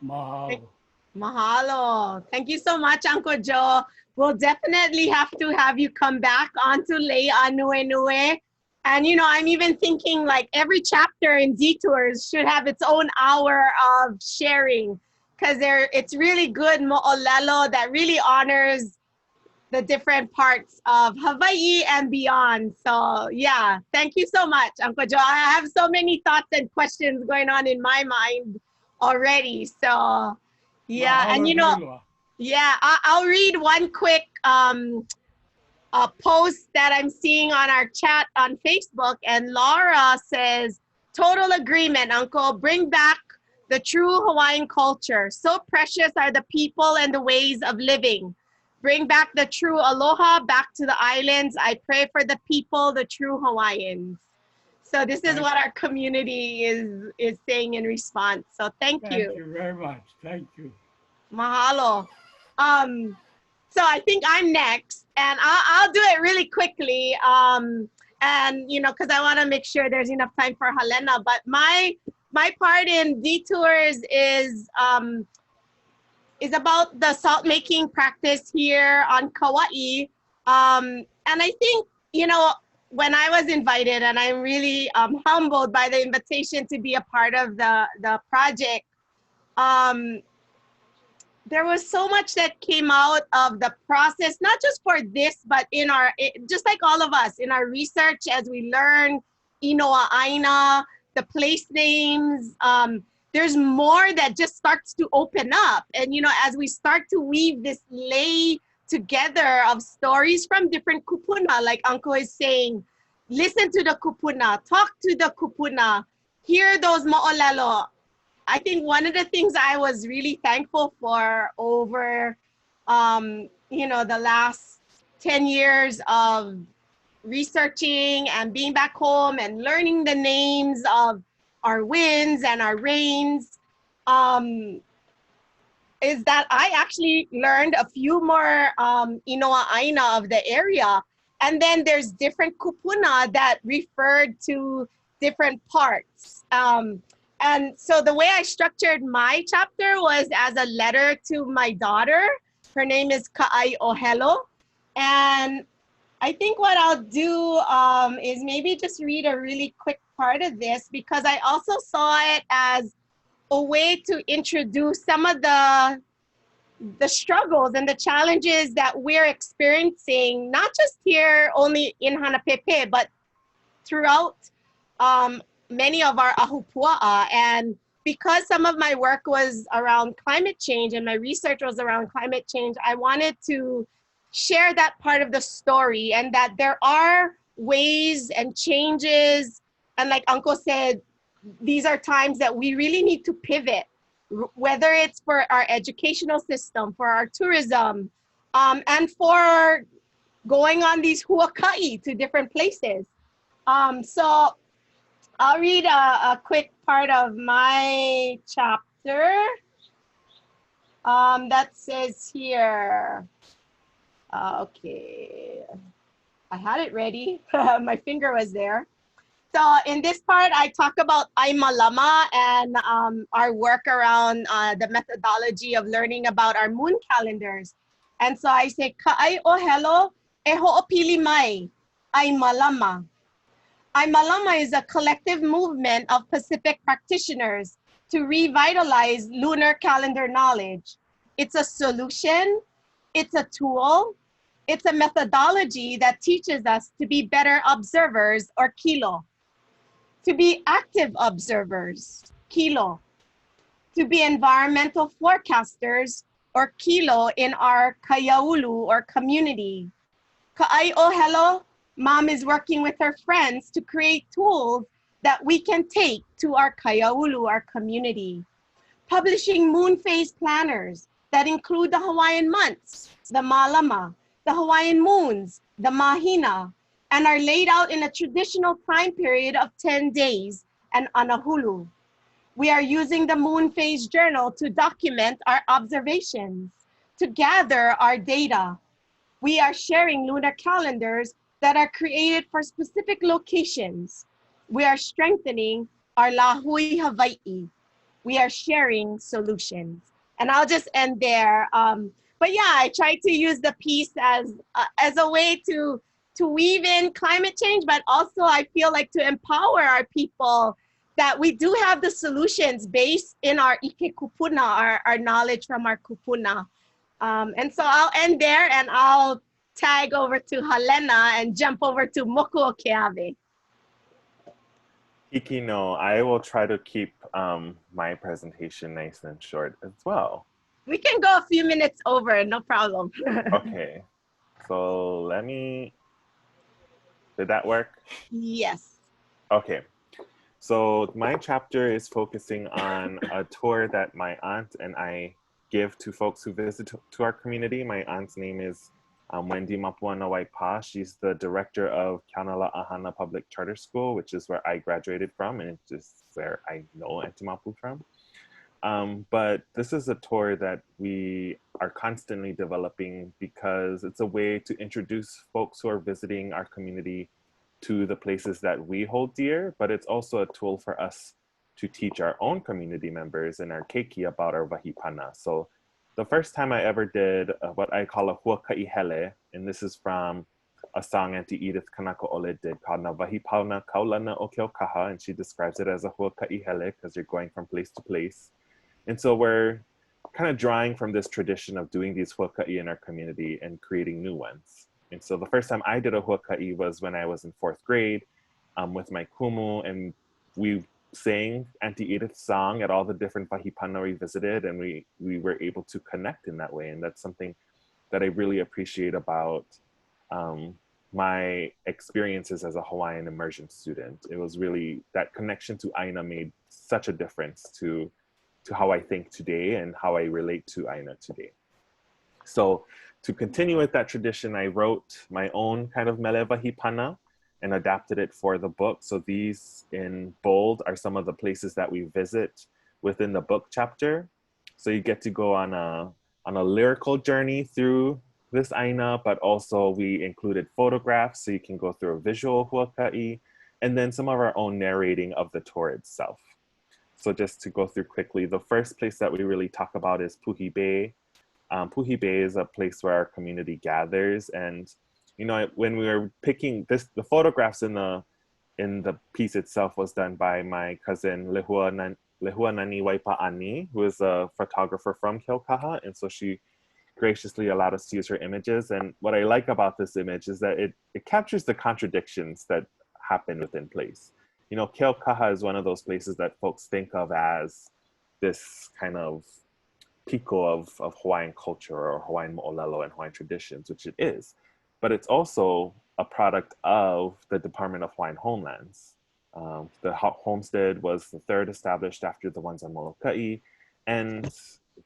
Mahalo. Mahalo. Thank you so much, Uncle Joe. We'll definitely have to have you come back onto Lei Ānuenue. And, you know, I'm even thinking like every chapter in Detours should have its own hour of sharing, because it's really good mo'olelo that really honors the different parts of Hawaii and beyond. So yeah, thank you so much, Uncle Joe. I have so many thoughts and questions going on in my mind already. So yeah, and you know, yeah, I'll read one quick post that I'm seeing on our chat on Facebook, and Laura says, total agreement, Uncle, bring back the true Hawaiian culture. So precious are the people and the ways of living. Bring back the true aloha back to the islands. I pray for the people, the true Hawaiians. So this is what our community is saying in response. So thank you. Thank you very much. Thank you. Mahalo. So I think I'm next, and I'll do it really quickly. And you know, because I want to make sure there's enough time for Halena. But my part in Detours is about the salt making practice here on Kauai. And I think, you know, when I was invited, and I'm really humbled by the invitation to be a part of the project, there was so much that came out of the process, not just for this, but in our, just like all of us, in our research as we learn ʻāina, the place names, there's more that just starts to open up. And, you know, as we start to weave this lei together of stories from different kupuna, like Uncle is saying, listen to the kupuna, talk to the kupuna, hear those mo'olelo. I think one of the things I was really thankful for over, you know, the last 10 years of researching and being back home and learning the names of our winds and our rains, is that I actually learned a few more ʻāina of the area. And then there's different kupuna that referred to different parts. And so the way I structured my chapter was as a letter to my daughter. Her name is Ka'ai And I think what I'll do is maybe just read a really quick part of this, because I also saw it as a way to introduce some of the struggles and the challenges that we're experiencing, not just here only in Hanapepe, but throughout many of our ahupua'a. And because some of my work was around climate change and my research was around climate change, I wanted to share that part of the story, and that there are ways and changes. And like Uncle said, these are times that we really need to pivot, whether it's for our educational system, for our tourism, and for going on these huaka'i to different places. So I'll read a quick part of my chapter that says here, Okay, I had it ready. My finger was there. So in this part, I talk about Aimalama and our work around the methodology of learning about our moon calendars. And so I say, Ka'ai o helo e ho'opili mai, Aimalama. Aimalama is a collective movement of Pacific practitioners to revitalize lunar calendar knowledge. It's a solution, it's a tool, it's a methodology that teaches us to be better observers, or kilo, to be active observers, kilo, to be environmental forecasters, or kilo, in our kayaulu, or community. Ka'ai o helo, mom is working with her friends to create tools that we can take to our kayaulu, our community. Publishing moon phase planners that include the Hawaiian months, the Malama, the Hawaiian moons, the Mahina, and are laid out in a traditional time period of 10 days and Anahulu. We are using the moon phase journal to document our observations, to gather our data. We are sharing lunar calendars that are created for specific locations. We are strengthening our lāhui Hawaii. We are sharing solutions. And I'll just end there. But yeah, I try to use the piece as a way to weave in climate change, but also I feel like to empower our people that we do have the solutions based in our ike kupuna, our knowledge from our kupuna. And so I'll end there and I'll tag over to Halena and jump over to Moku o Keawe. Hiki no, I will try to keep my presentation nice and short as well. We can go a few minutes over, no problem. Okay, so let me, did that work? Yes. Okay, so my chapter is focusing on a tour that my aunt and I give to folks who visit to our community. My aunt's name is Wendy Mapuana Waipa. She's the director of Kaunala Ahana Public Charter School, which is where I graduated from, and it's just where I know Auntie Mapu from. But this is a tour that we are constantly developing because it's a way to introduce folks who are visiting our community to the places that we hold dear, but it's also a tool for us to teach our own community members and our keiki about our wahipana. So the first time I ever did what I call a huaka'i hele, and this is from a song Auntie Edith Kanako Ole did called Na Wahipauna Kaulana o Keokaha, and she describes it as a huaka'i hele because you're going from place to place. And so we're kind of drawing from this tradition of doing these huaka'i in our community and creating new ones. And so the first time I did a huaka'i was when I was in 4th grade with my kumu, and we sang Auntie Edith's song at all the different wahipana we visited, and we were able to connect in that way. And that's something that I really appreciate about my experiences as a Hawaiian immersion student. It was really, that connection to ʻāina made such a difference to how I think today and how I relate to ʻāina today. So to continue with that tradition, I wrote my own kind of mele wahipana and adapted it for the book. So these in bold are some of the places that we visit within the book chapter. So you get to go on a lyrical journey through this ʻāina, but also we included photographs so you can go through a visual huaka'i, and then some of our own narrating of the tour itself. So just to go through quickly, the first place that we really talk about is Puhi Bay. Puhi Bay is a place where our community gathers, and you know, when we were picking this, the photographs in the piece itself was done by my cousin Lehua Nani Waipa'ani, who is a photographer from Keaukaha, and so she graciously allowed us to use her images. And what I like about this image is that it captures the contradictions that happen within place. You know, Keaukaha is one of those places that folks think of as this kind of piko of Hawaiian culture or Hawaiian mo'olelo and Hawaiian traditions, which it is. But it's also a product of the Department of Hawaiian Homelands. The homestead was the third established after the ones on Molokai, and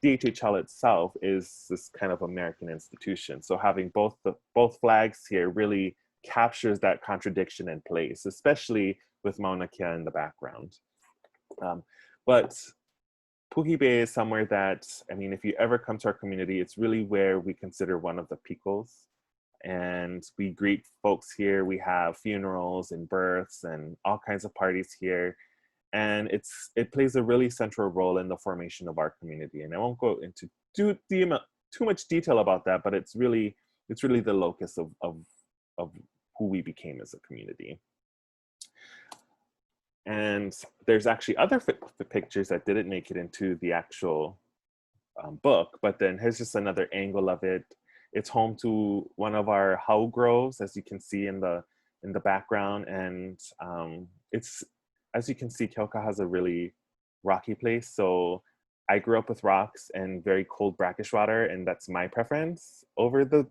DHHL itself is this kind of American institution. So having both flags here really captures that contradiction in place, especially with Mauna Kea in the background. But Puhi Bay is somewhere that, I mean, if you ever come to our community, it's really where we consider one of the pikos. and we greet folks here. We have funerals and births and all kinds of parties here. And it plays a really central role in the formation of our community. And I won't go into too much detail about that, but it's really the locus of who we became as a community. And there's actually other pictures that didn't make it into the actual book, but then here's just another angle of it. It's home to one of our hau groves, as you can see in the background, and it's, as you can see, Keaukaha has a really rocky place. So I grew up with rocks and very cold brackish water, and that's my preference over the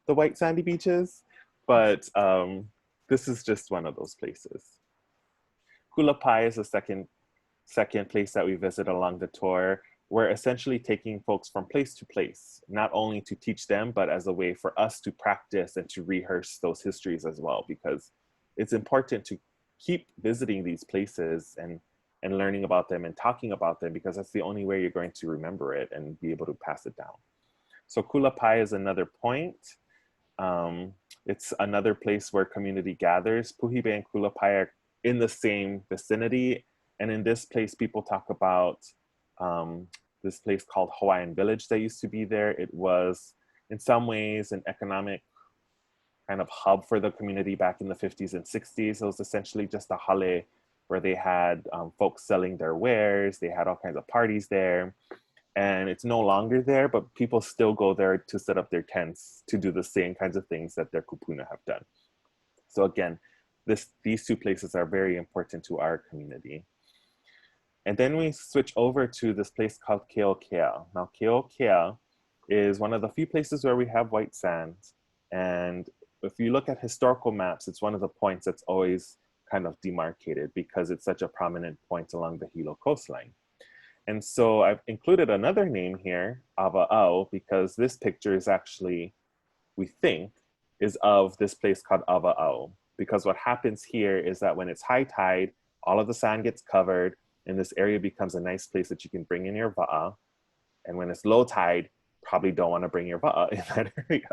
white sandy beaches. But this is just one of those places. Kulapai is the second place that we visit along the tour. We're essentially taking folks from place to place, not only to teach them, but as a way for us to practice and to rehearse those histories as well, because it's important to keep visiting these places and learning about them and talking about them, because that's the only way you're going to remember it and be able to pass it down. So Kulapai is another point. It's another place where community gathers. Puhibe and Kulapai are in the same vicinity. And in this place, people talk about this place called Hawaiian Village that used to be there. It was in some ways an economic kind of hub for the community back in the 50s and 60s. It was essentially just a hale where they had folks selling their wares. They had all kinds of parties there. And it's no longer there, but people still go there to set up their tents to do the same kinds of things that their kupuna have done. So again, these two places are very important to our community. And then we switch over to this place called Keokea. Now Keokea is one of the few places where we have white sand. And if you look at historical maps, it's one of the points that's always kind of demarcated because it's such a prominent point along the Hilo coastline. And so I've included another name here, Ava'au, because this picture is actually, we think, is of this place called Ava'au. Because what happens here is that when it's high tide, all of the sand gets covered, and this area becomes a nice place that you can bring in your va'a. And when it's low tide, probably don't want to bring your va'a in that area.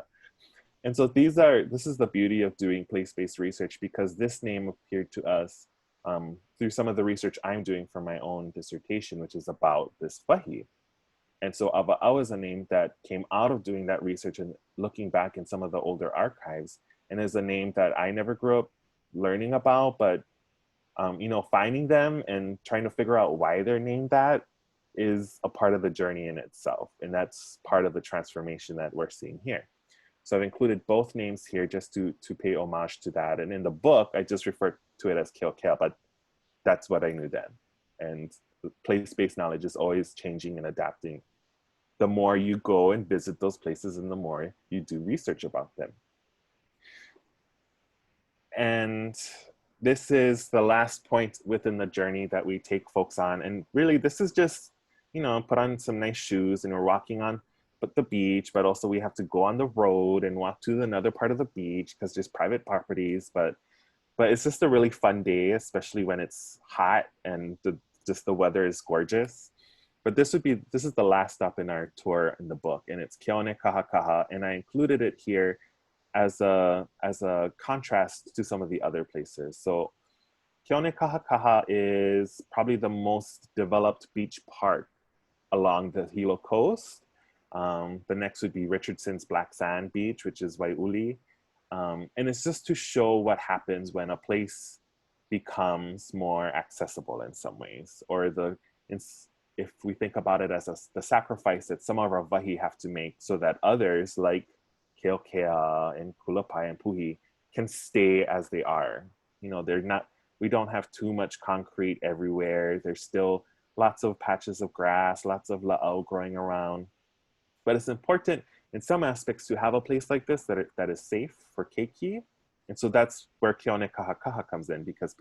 And so this is the beauty of doing place-based research, because this name appeared to us through some of the research I'm doing for my own dissertation, which is about this wahi. And so Ava'au is a name that came out of doing that research and looking back in some of the older archives, and is a name that I never grew up learning about, but you know, finding them and trying to figure out why they're named that is a part of the journey in itself. And that's part of the transformation that we're seeing here. So I've included both names here just to pay homage to that. And in the book, I just referred to it as Keokea, but that's what I knew then. And the place-based knowledge is always changing and adapting. The more you go and visit those places and the more you do research about them. And this is the last point within the journey that we take folks on. And really, this is just, you know, put on some nice shoes and we're walking on the beach, but also we have to go on the road and walk to another part of the beach because there's private properties. But it's just a really fun day, especially when it's hot and just the weather is gorgeous. But this is the last stop in our tour in the book, and it's Keone Kahakaha, and I included it here as a contrast to some of the other places. So Keone Kahakaha is probably the most developed beach park along the Hilo coast. The next would be Richardson's Black Sand Beach, which is Waiuli. And it's just to show what happens when a place becomes more accessible in some ways, or if we think about it as the sacrifice that some of our wahi have to make so that others like Keokea and Kulapai and Puhi can stay as they are. You know, we don't have too much concrete everywhere. There's still lots of patches of grass, lots of la'au growing around. But it's important in some aspects to have a place like this that is safe for keiki. And so that's where Keone Kahakaha comes in, because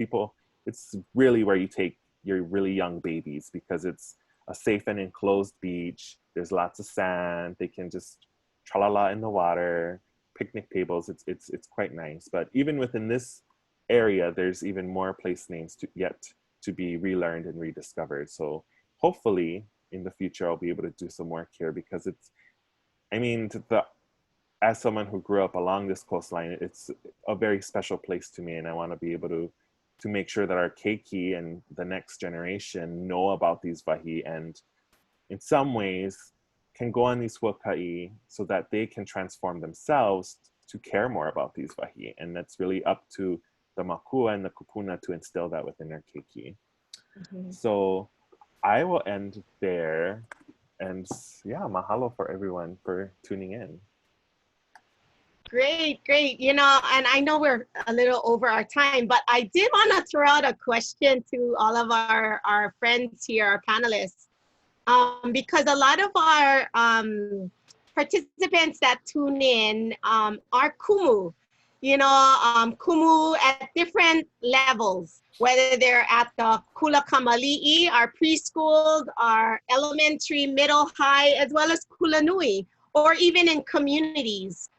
it's really where you take your really young babies, because it's a safe and enclosed beach. There's lots of sand. They can just tra-la-la in the water, picnic tables. It's quite nice. But even within this area, there's even more place names yet to be relearned and rediscovered. So hopefully in the future, I'll be able to do some work here, because I as someone who grew up along this coastline, it's a very special place to me, and I want to be able to make sure that our keiki and the next generation know about these wahi, and in some ways can go on these huaka'i so that they can transform themselves to care more about these wahi. And that's really up to the makua and the kupuna to instill that within their keiki. So I will end there, and yeah, mahalo for everyone for tuning in. Great, great. You know, and I know we're a little over our time, but I did want to throw out a question to all of our friends here, our panelists, because a lot of our participants that tune in are kumu, you know, kumu at different levels, whether they're at the kula kamali'i, our preschool, our elementary, middle, high, as well as kula nui, or even in communities.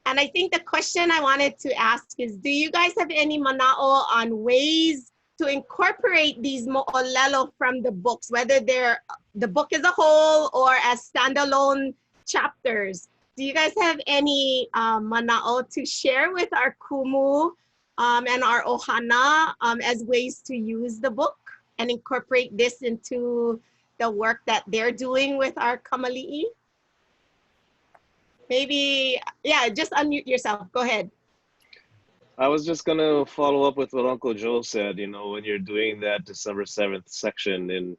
And I think the question I wanted to ask is, do you guys have any mana'o on ways to incorporate these mo'olelo from the books, whether they're the book as a whole or as standalone chapters? Do you guys have any mana'o to share with our kumu and our ohana as ways to use the book and incorporate this into the work that they're doing with our kamali'i? Maybe, yeah, just unmute yourself. Go ahead. I was just going to follow up with what Uncle Joe said. You know, when you're doing that December 7th section in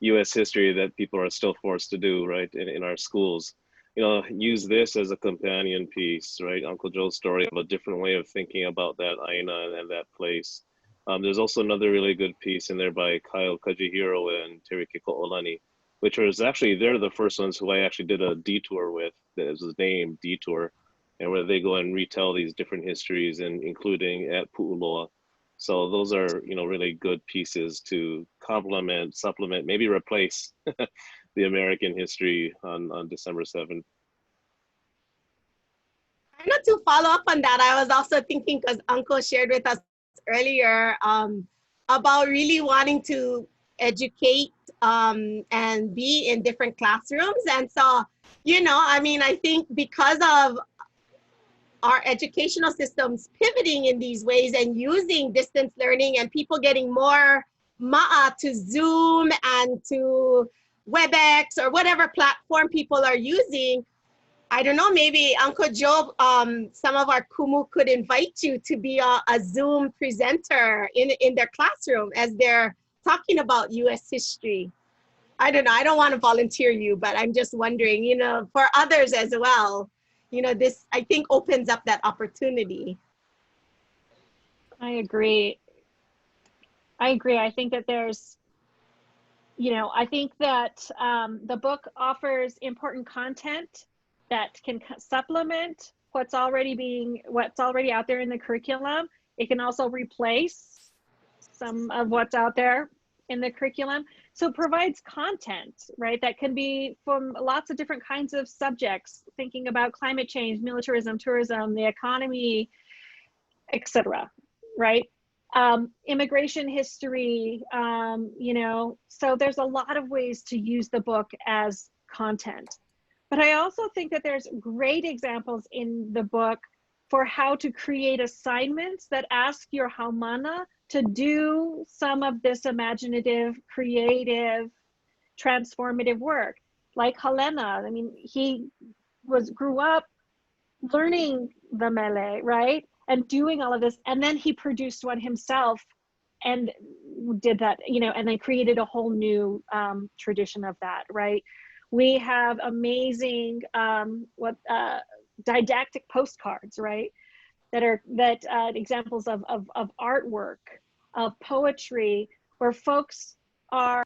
U.S. history that people are still forced to do, right, in our schools, you know, use this as a companion piece, right? Uncle Joe's story of a different way of thinking about that ʻāina and that place. There's also another really good piece in there by Kyle Kajihiro and Terry Kiko'olani, which was actually, they're the first ones who I actually did a detour with. That was named Detour, and where they go and retell these different histories, and including at Pu'uloa. So those are, you know, really good pieces to complement, supplement, maybe replace the American history on December 7th. Not to follow up on that, I was also thinking, because Uncle shared with us earlier about really wanting to educate and be in different classrooms. And so, you know, I mean, I think because of our educational systems pivoting in these ways and using distance learning and people getting more ma'a to Zoom and to WebEx or whatever platform people are using, I don't know, maybe Uncle Joe, some of our kumu could invite you to be a Zoom presenter in their classroom as they're talking about US history. I don't know, I don't want to volunteer you, but I'm just wondering, you know, for others as well, you know, this, I think, opens up that opportunity. I agree. I think that there's, you know, I think that the book offers important content that can supplement what's already out there in the curriculum. It can also replace some of what's out there in the curriculum. So it provides content, right, that can be from lots of different kinds of subjects, thinking about climate change, militarism, tourism, the economy, etc., right? Immigration history, you know, so there's a lot of ways to use the book as content. But I also think that there's great examples in the book for how to create assignments that ask your haumana to do some of this imaginative, creative, transformative work. Like Halena, I mean, he grew up learning the mele, right? And doing all of this, and then he produced one himself and did that, you know, and then created a whole new tradition of that, right? We have amazing didactic postcards, right? That are examples of artwork, of poetry, where folks are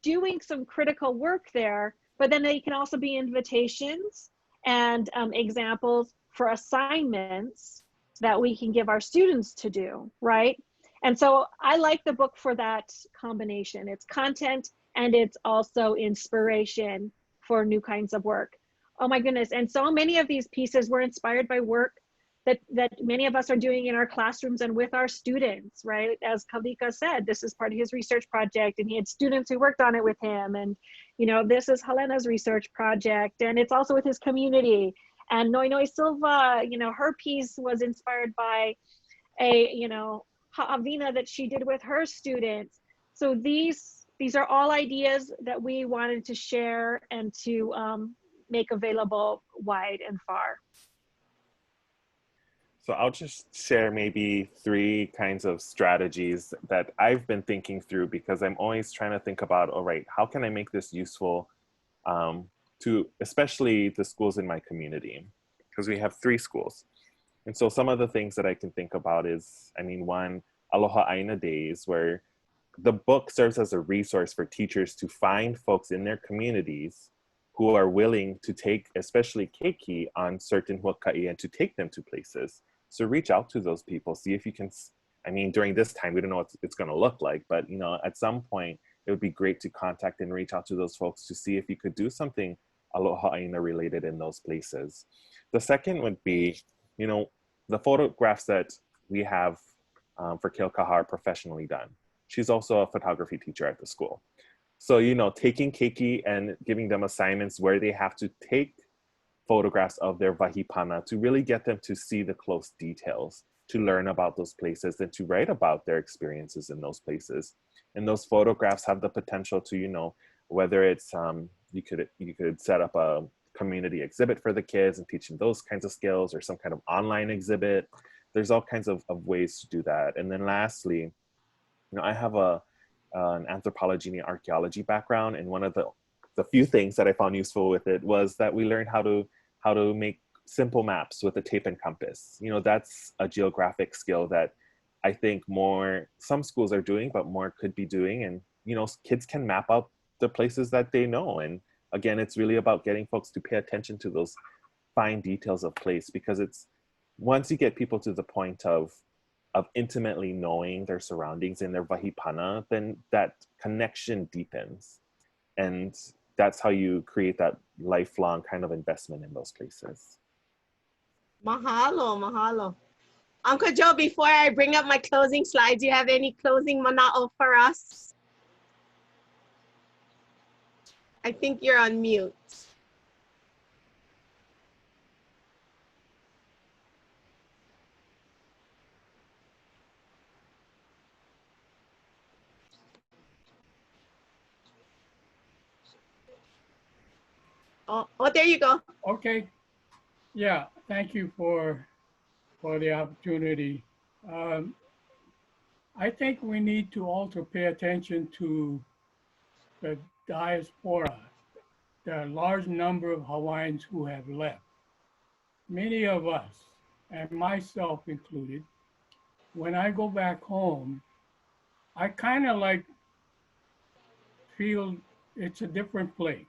doing some critical work there, but then they can also be invitations and examples for assignments that we can give our students to do, right? And so I like the book for that combination. It's content and it's also inspiration for new kinds of work. Oh my goodness, and so many of these pieces were inspired by work that many of us are doing in our classrooms and with our students, right? As Kawika said, this is part of his research project, and he had students who worked on it with him. And, you know, this is Helena's research project, and it's also with his community. And Noinoi Silva, you know, her piece was inspired by a, you know, ha'awina that she did with her students. So these are all ideas that we wanted to share and to make available wide and far. So I'll just share maybe 3 kinds of strategies that I've been thinking through, because I'm always trying to think about, all right, how can I make this useful to especially the schools in my community? Because we have 3 schools. And so some of the things that I can think about is, I mean, one, Aloha ʻāina days, where the book serves as a resource for teachers to find folks in their communities who are willing to take, especially keiki, on certain huaka'i and to take them to places. So reach out to those people, see if you can, I mean, during this time, we don't know what it's gonna look like, but you know, at some point, it would be great to contact and reach out to those folks to see if you could do something aloha ʻāina related in those places. The second would be, you know, the photographs that we have for Keokaha are professionally done. She's also a photography teacher at the school. So, you know, taking keiki and giving them assignments where they have to take photographs of their wahipana to really get them to see the close details, to learn about those places and to write about their experiences in those places. And those photographs have the potential to, you know, whether it's, you could set up a community exhibit for the kids and teach them those kinds of skills, or some kind of online exhibit. There's all kinds of ways to do that. And then lastly, you know, I have an anthropology and archaeology background, and one of the few things that I found useful with it was that we learned how to make simple maps with a tape and compass. You know, that's a geographic skill that I think some schools are doing, but more could be doing. And, you know, kids can map out the places that they know. And again, it's really about getting folks to pay attention to those fine details of place, because it's, once you get people to the point of intimately knowing their surroundings and their wahipana, then that connection deepens. And that's how you create that lifelong kind of investment in those places. Mahalo, mahalo. Uncle Joe, before I bring up my closing slides, do you have any closing mana'o for us? I think you're on mute. Oh, there you go. Okay. Yeah, thank you for the opportunity. I think we need to also pay attention to the diaspora, the large number of Hawaiians who have left. Many of us, and myself included, when I go back home, I kind of like feel it's a different place.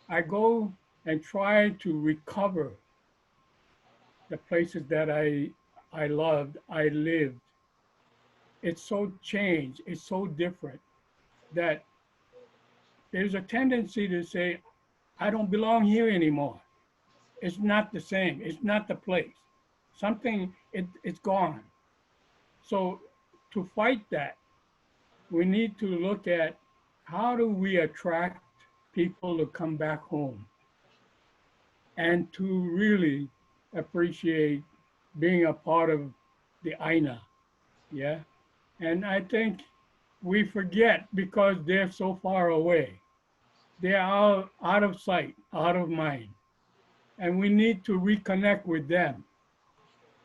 I go and try to recover the places that I loved, I lived. It's so changed, it's so different that there's a tendency to say, I don't belong here anymore. It's not the same, it's not the place. Something, it's gone. So to fight that, we need to look at how do we attract people to come back home and to really appreciate being a part of the ʻāina, yeah? And I think we forget because they're so far away. They're out of sight, out of mind. And we need to reconnect with them.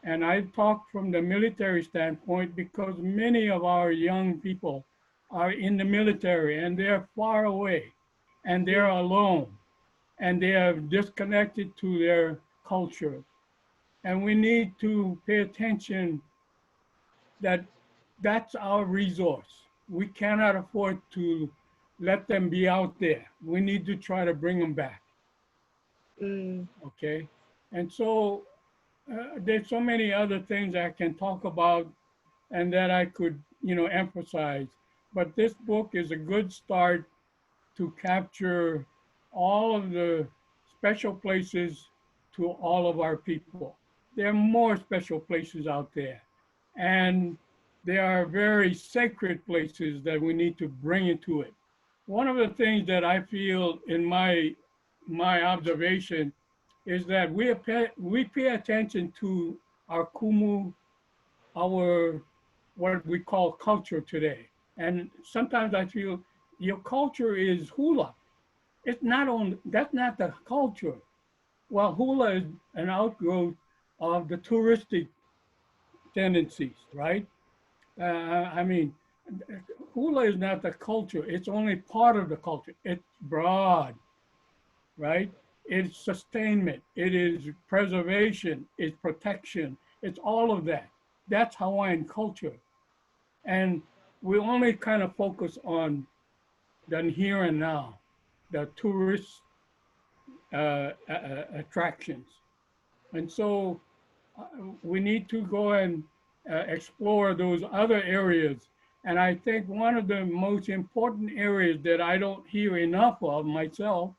And I talk from the military standpoint because many of our young people are in the military and they're far away and they're alone and they are disconnected to their culture. And we need to pay attention that that's our resource. We cannot afford to let them be out there. We need to try to bring them back. Okay? And so there's so many other things I can talk about and that I could, you know, emphasize. But this book is a good start to capture all of the special places to all of our people. there are more special places out there. And there are very sacred places that we need to bring into it. One of the things that I feel in my observation is that we pay attention to our kumu, our what we call culture today. And sometimes I feel your culture is hula. It's not on, that's not the culture. Well, hula is an outgrowth of the touristic tendencies, right? I mean, hula is not the culture. It's only part of the culture. It's broad, right? It's sustainment. It is preservation. It's protection. It's all of that. That's Hawaiian culture. And we only kind of focus on the here and now, the tourist attractions. And so we need to go and explore those other areas. And I think one of the most important areas that I don't hear enough of myself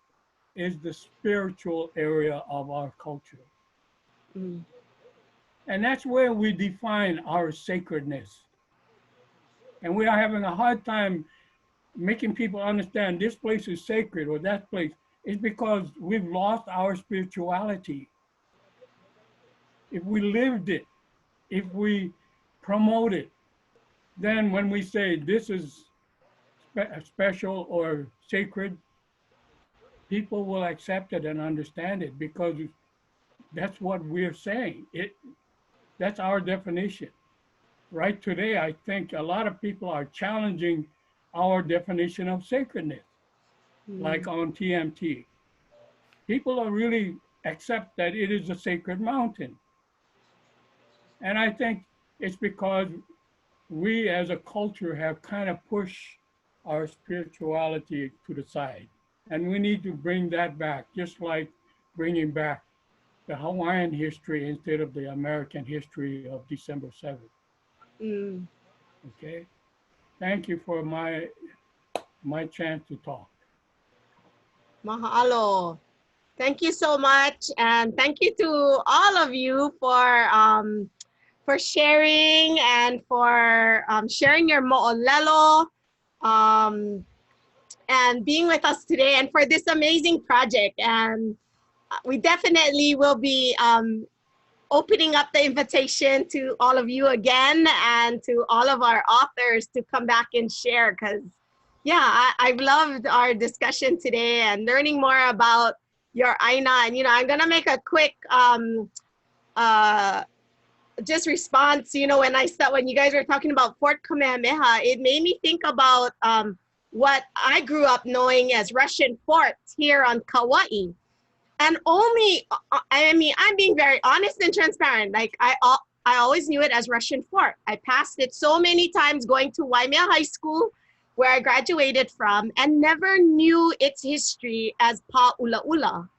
is the spiritual area of our culture. Mm. And that's where we define our sacredness. And we are having a hard time making people understand this place is sacred or that place. It's because we've lost our spirituality. If we lived it, if we promote it, then when we say this is special or sacred, people will accept it and understand it because that's what we're saying. That's our definition. Right today, I think a lot of people are challenging our definition of sacredness, like on TMT. People are really accept that it is a sacred mountain. And I think it's because we as a culture have kind of pushed our spirituality to the side. And we need to bring that back, just like bringing back the Hawaiian history instead of the American history of December 7th. Mm. Okay. Thank you for my chance to talk. Mahalo. Thank you so much. And thank you to all of you for sharing and for sharing your mo'olelo and being with us today and for this amazing project. And we definitely will be opening up the invitation to all of you again and to all of our authors to come back and share, because yeah, I've loved our discussion today and learning more about your ʻāina. And I'm gonna make a quick just response. When you guys were talking about Fort Kamehameha, it made me think about what I grew up knowing as Russian forts here on Kauai. And I'm being very honest and transparent. Like I always knew it as Russian fort. I passed it so many times going to Waimea High School, where I graduated from, and never knew its history as Pa'ulaula.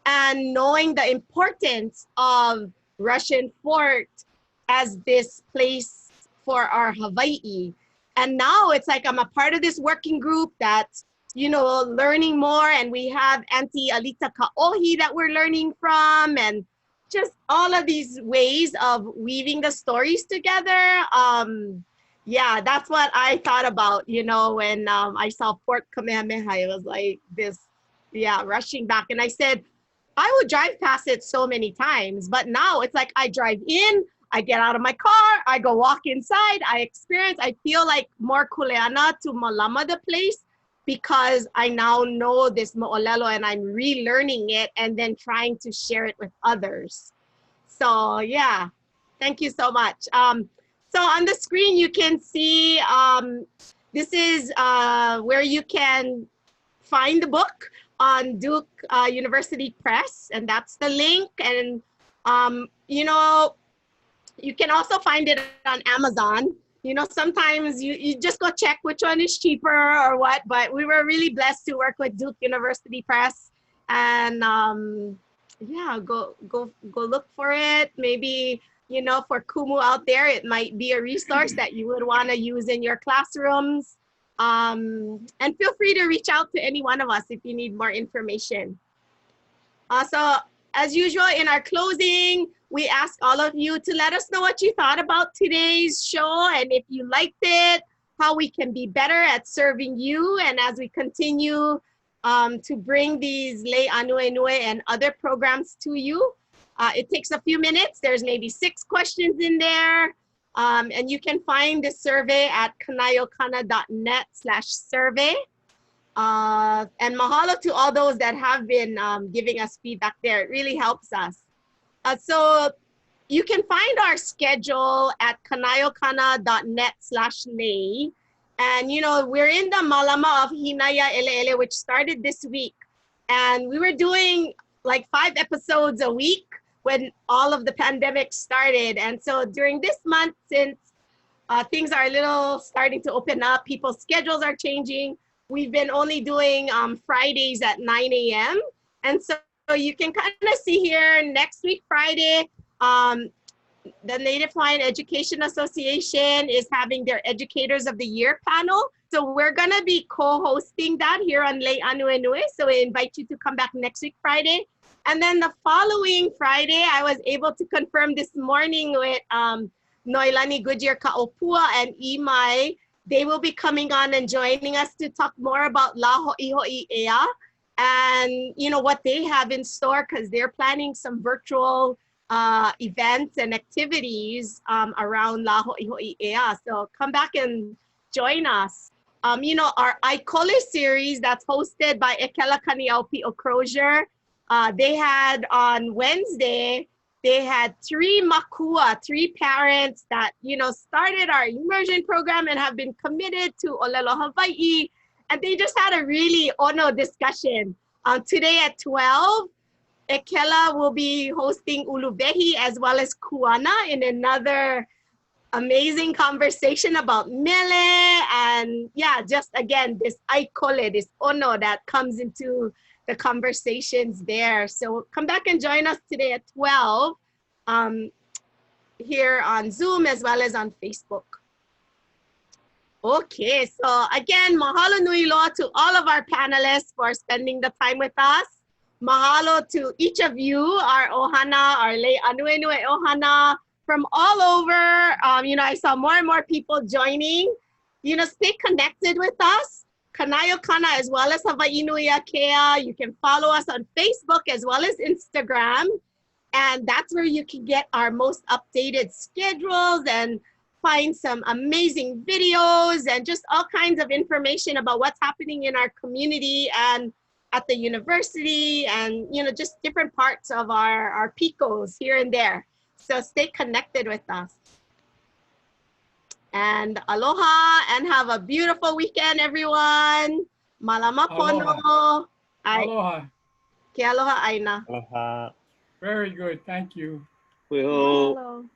And knowing the importance of Russian fort as this place for our Hawaii. And now it's like I'm a part of this working group that's learning more, and we have Auntie Alita Ka'ohi that we're learning from, and just all of these ways of weaving the stories together. Yeah, that's what I thought about, when I saw Fort Kamehameha. It was like this, rushing back. And I said, I would drive past it so many times, but now it's like I drive in, I get out of my car, I go walk inside, I feel like more kuleana to malama the place, because I now know this mo'olelo and I'm relearning it and then trying to share it with others. So yeah, thank you so much. So on the screen, you can see, this is where you can find the book on Duke University Press, and that's the link. And, you can also find it on Amazon. Sometimes you just go check which one is cheaper or what, but we were really blessed to work with Duke University Press. And yeah, go look for it. Maybe, for Kumu out there, it might be a resource that you would want to use in your classrooms. And feel free to reach out to any one of us if you need more information. So as usual, in our closing, we ask all of you to let us know what you thought about today's show, and if you liked it, how we can be better at serving you. And as we continue to bring these Lei Ānuenue and other programs to you, it takes a few minutes. There's maybe 6 questions in there. And you can find the survey at kanaiokana.net/survey. And mahalo to all those that have been giving us feedback there. It really helps us. So you can find our schedule at kanaiokana.net/lei. And, you know, we're in the Malama of Hinaya Ele, which started this week. And we were doing like 5 episodes a week when all of the pandemic started. And so during this month, since things are a little starting to open up, people's schedules are changing, we've been only doing Fridays at 9 a.m. And so you can kind of see here next week, Friday, the Native Hawaiian Education Association is having their Educators of the Year panel. So we're gonna be co-hosting that here on Lei Ānuenue. So we invite you to come back next week, Friday. And then the following Friday, I was able to confirm this morning with Noilani Goodyear Kaopua and Imai. They will be coming on and joining us to talk more about lāhui and, you know, what they have in store, because they're planning some virtual events and activities around lāhui. So come back and join us. You know, our Aikau series that's hosted by Ekela Kaniaupi Okrozier, they had on Wednesday, they had 3 makua, 3 parents that, you know, started our immersion program and have been committed to Olelo Hawaii. And they just had a really ono discussion. Today at 12, Ekela will be hosting Uluvehi as well as Kuana in another amazing conversation about mele. And yeah, just again, this aikole, this ono that comes into the conversations there. So come back and join us today at 12 here on Zoom as well as on Facebook. Okay, so again, mahalo nui loa to all of our panelists for spending the time with us. Mahalo to each of you, our ohana, our Lei Ānuenue ohana from all over. You know, I saw more and more people joining. You know, stay connected with us. Kanaiokana as well as Hawaii Nui Akea. You can follow us on Facebook as well as Instagram. And that's where you can get our most updated schedules and find some amazing videos and just all kinds of information about what's happening in our community and at the university and, you know, just different parts of our picos here and there. So stay connected with us. And aloha and have a beautiful weekend, everyone. Malama pono. Aloha. Ke aloha ʻāina. Aloha. Very good. Thank you. Well, Hello.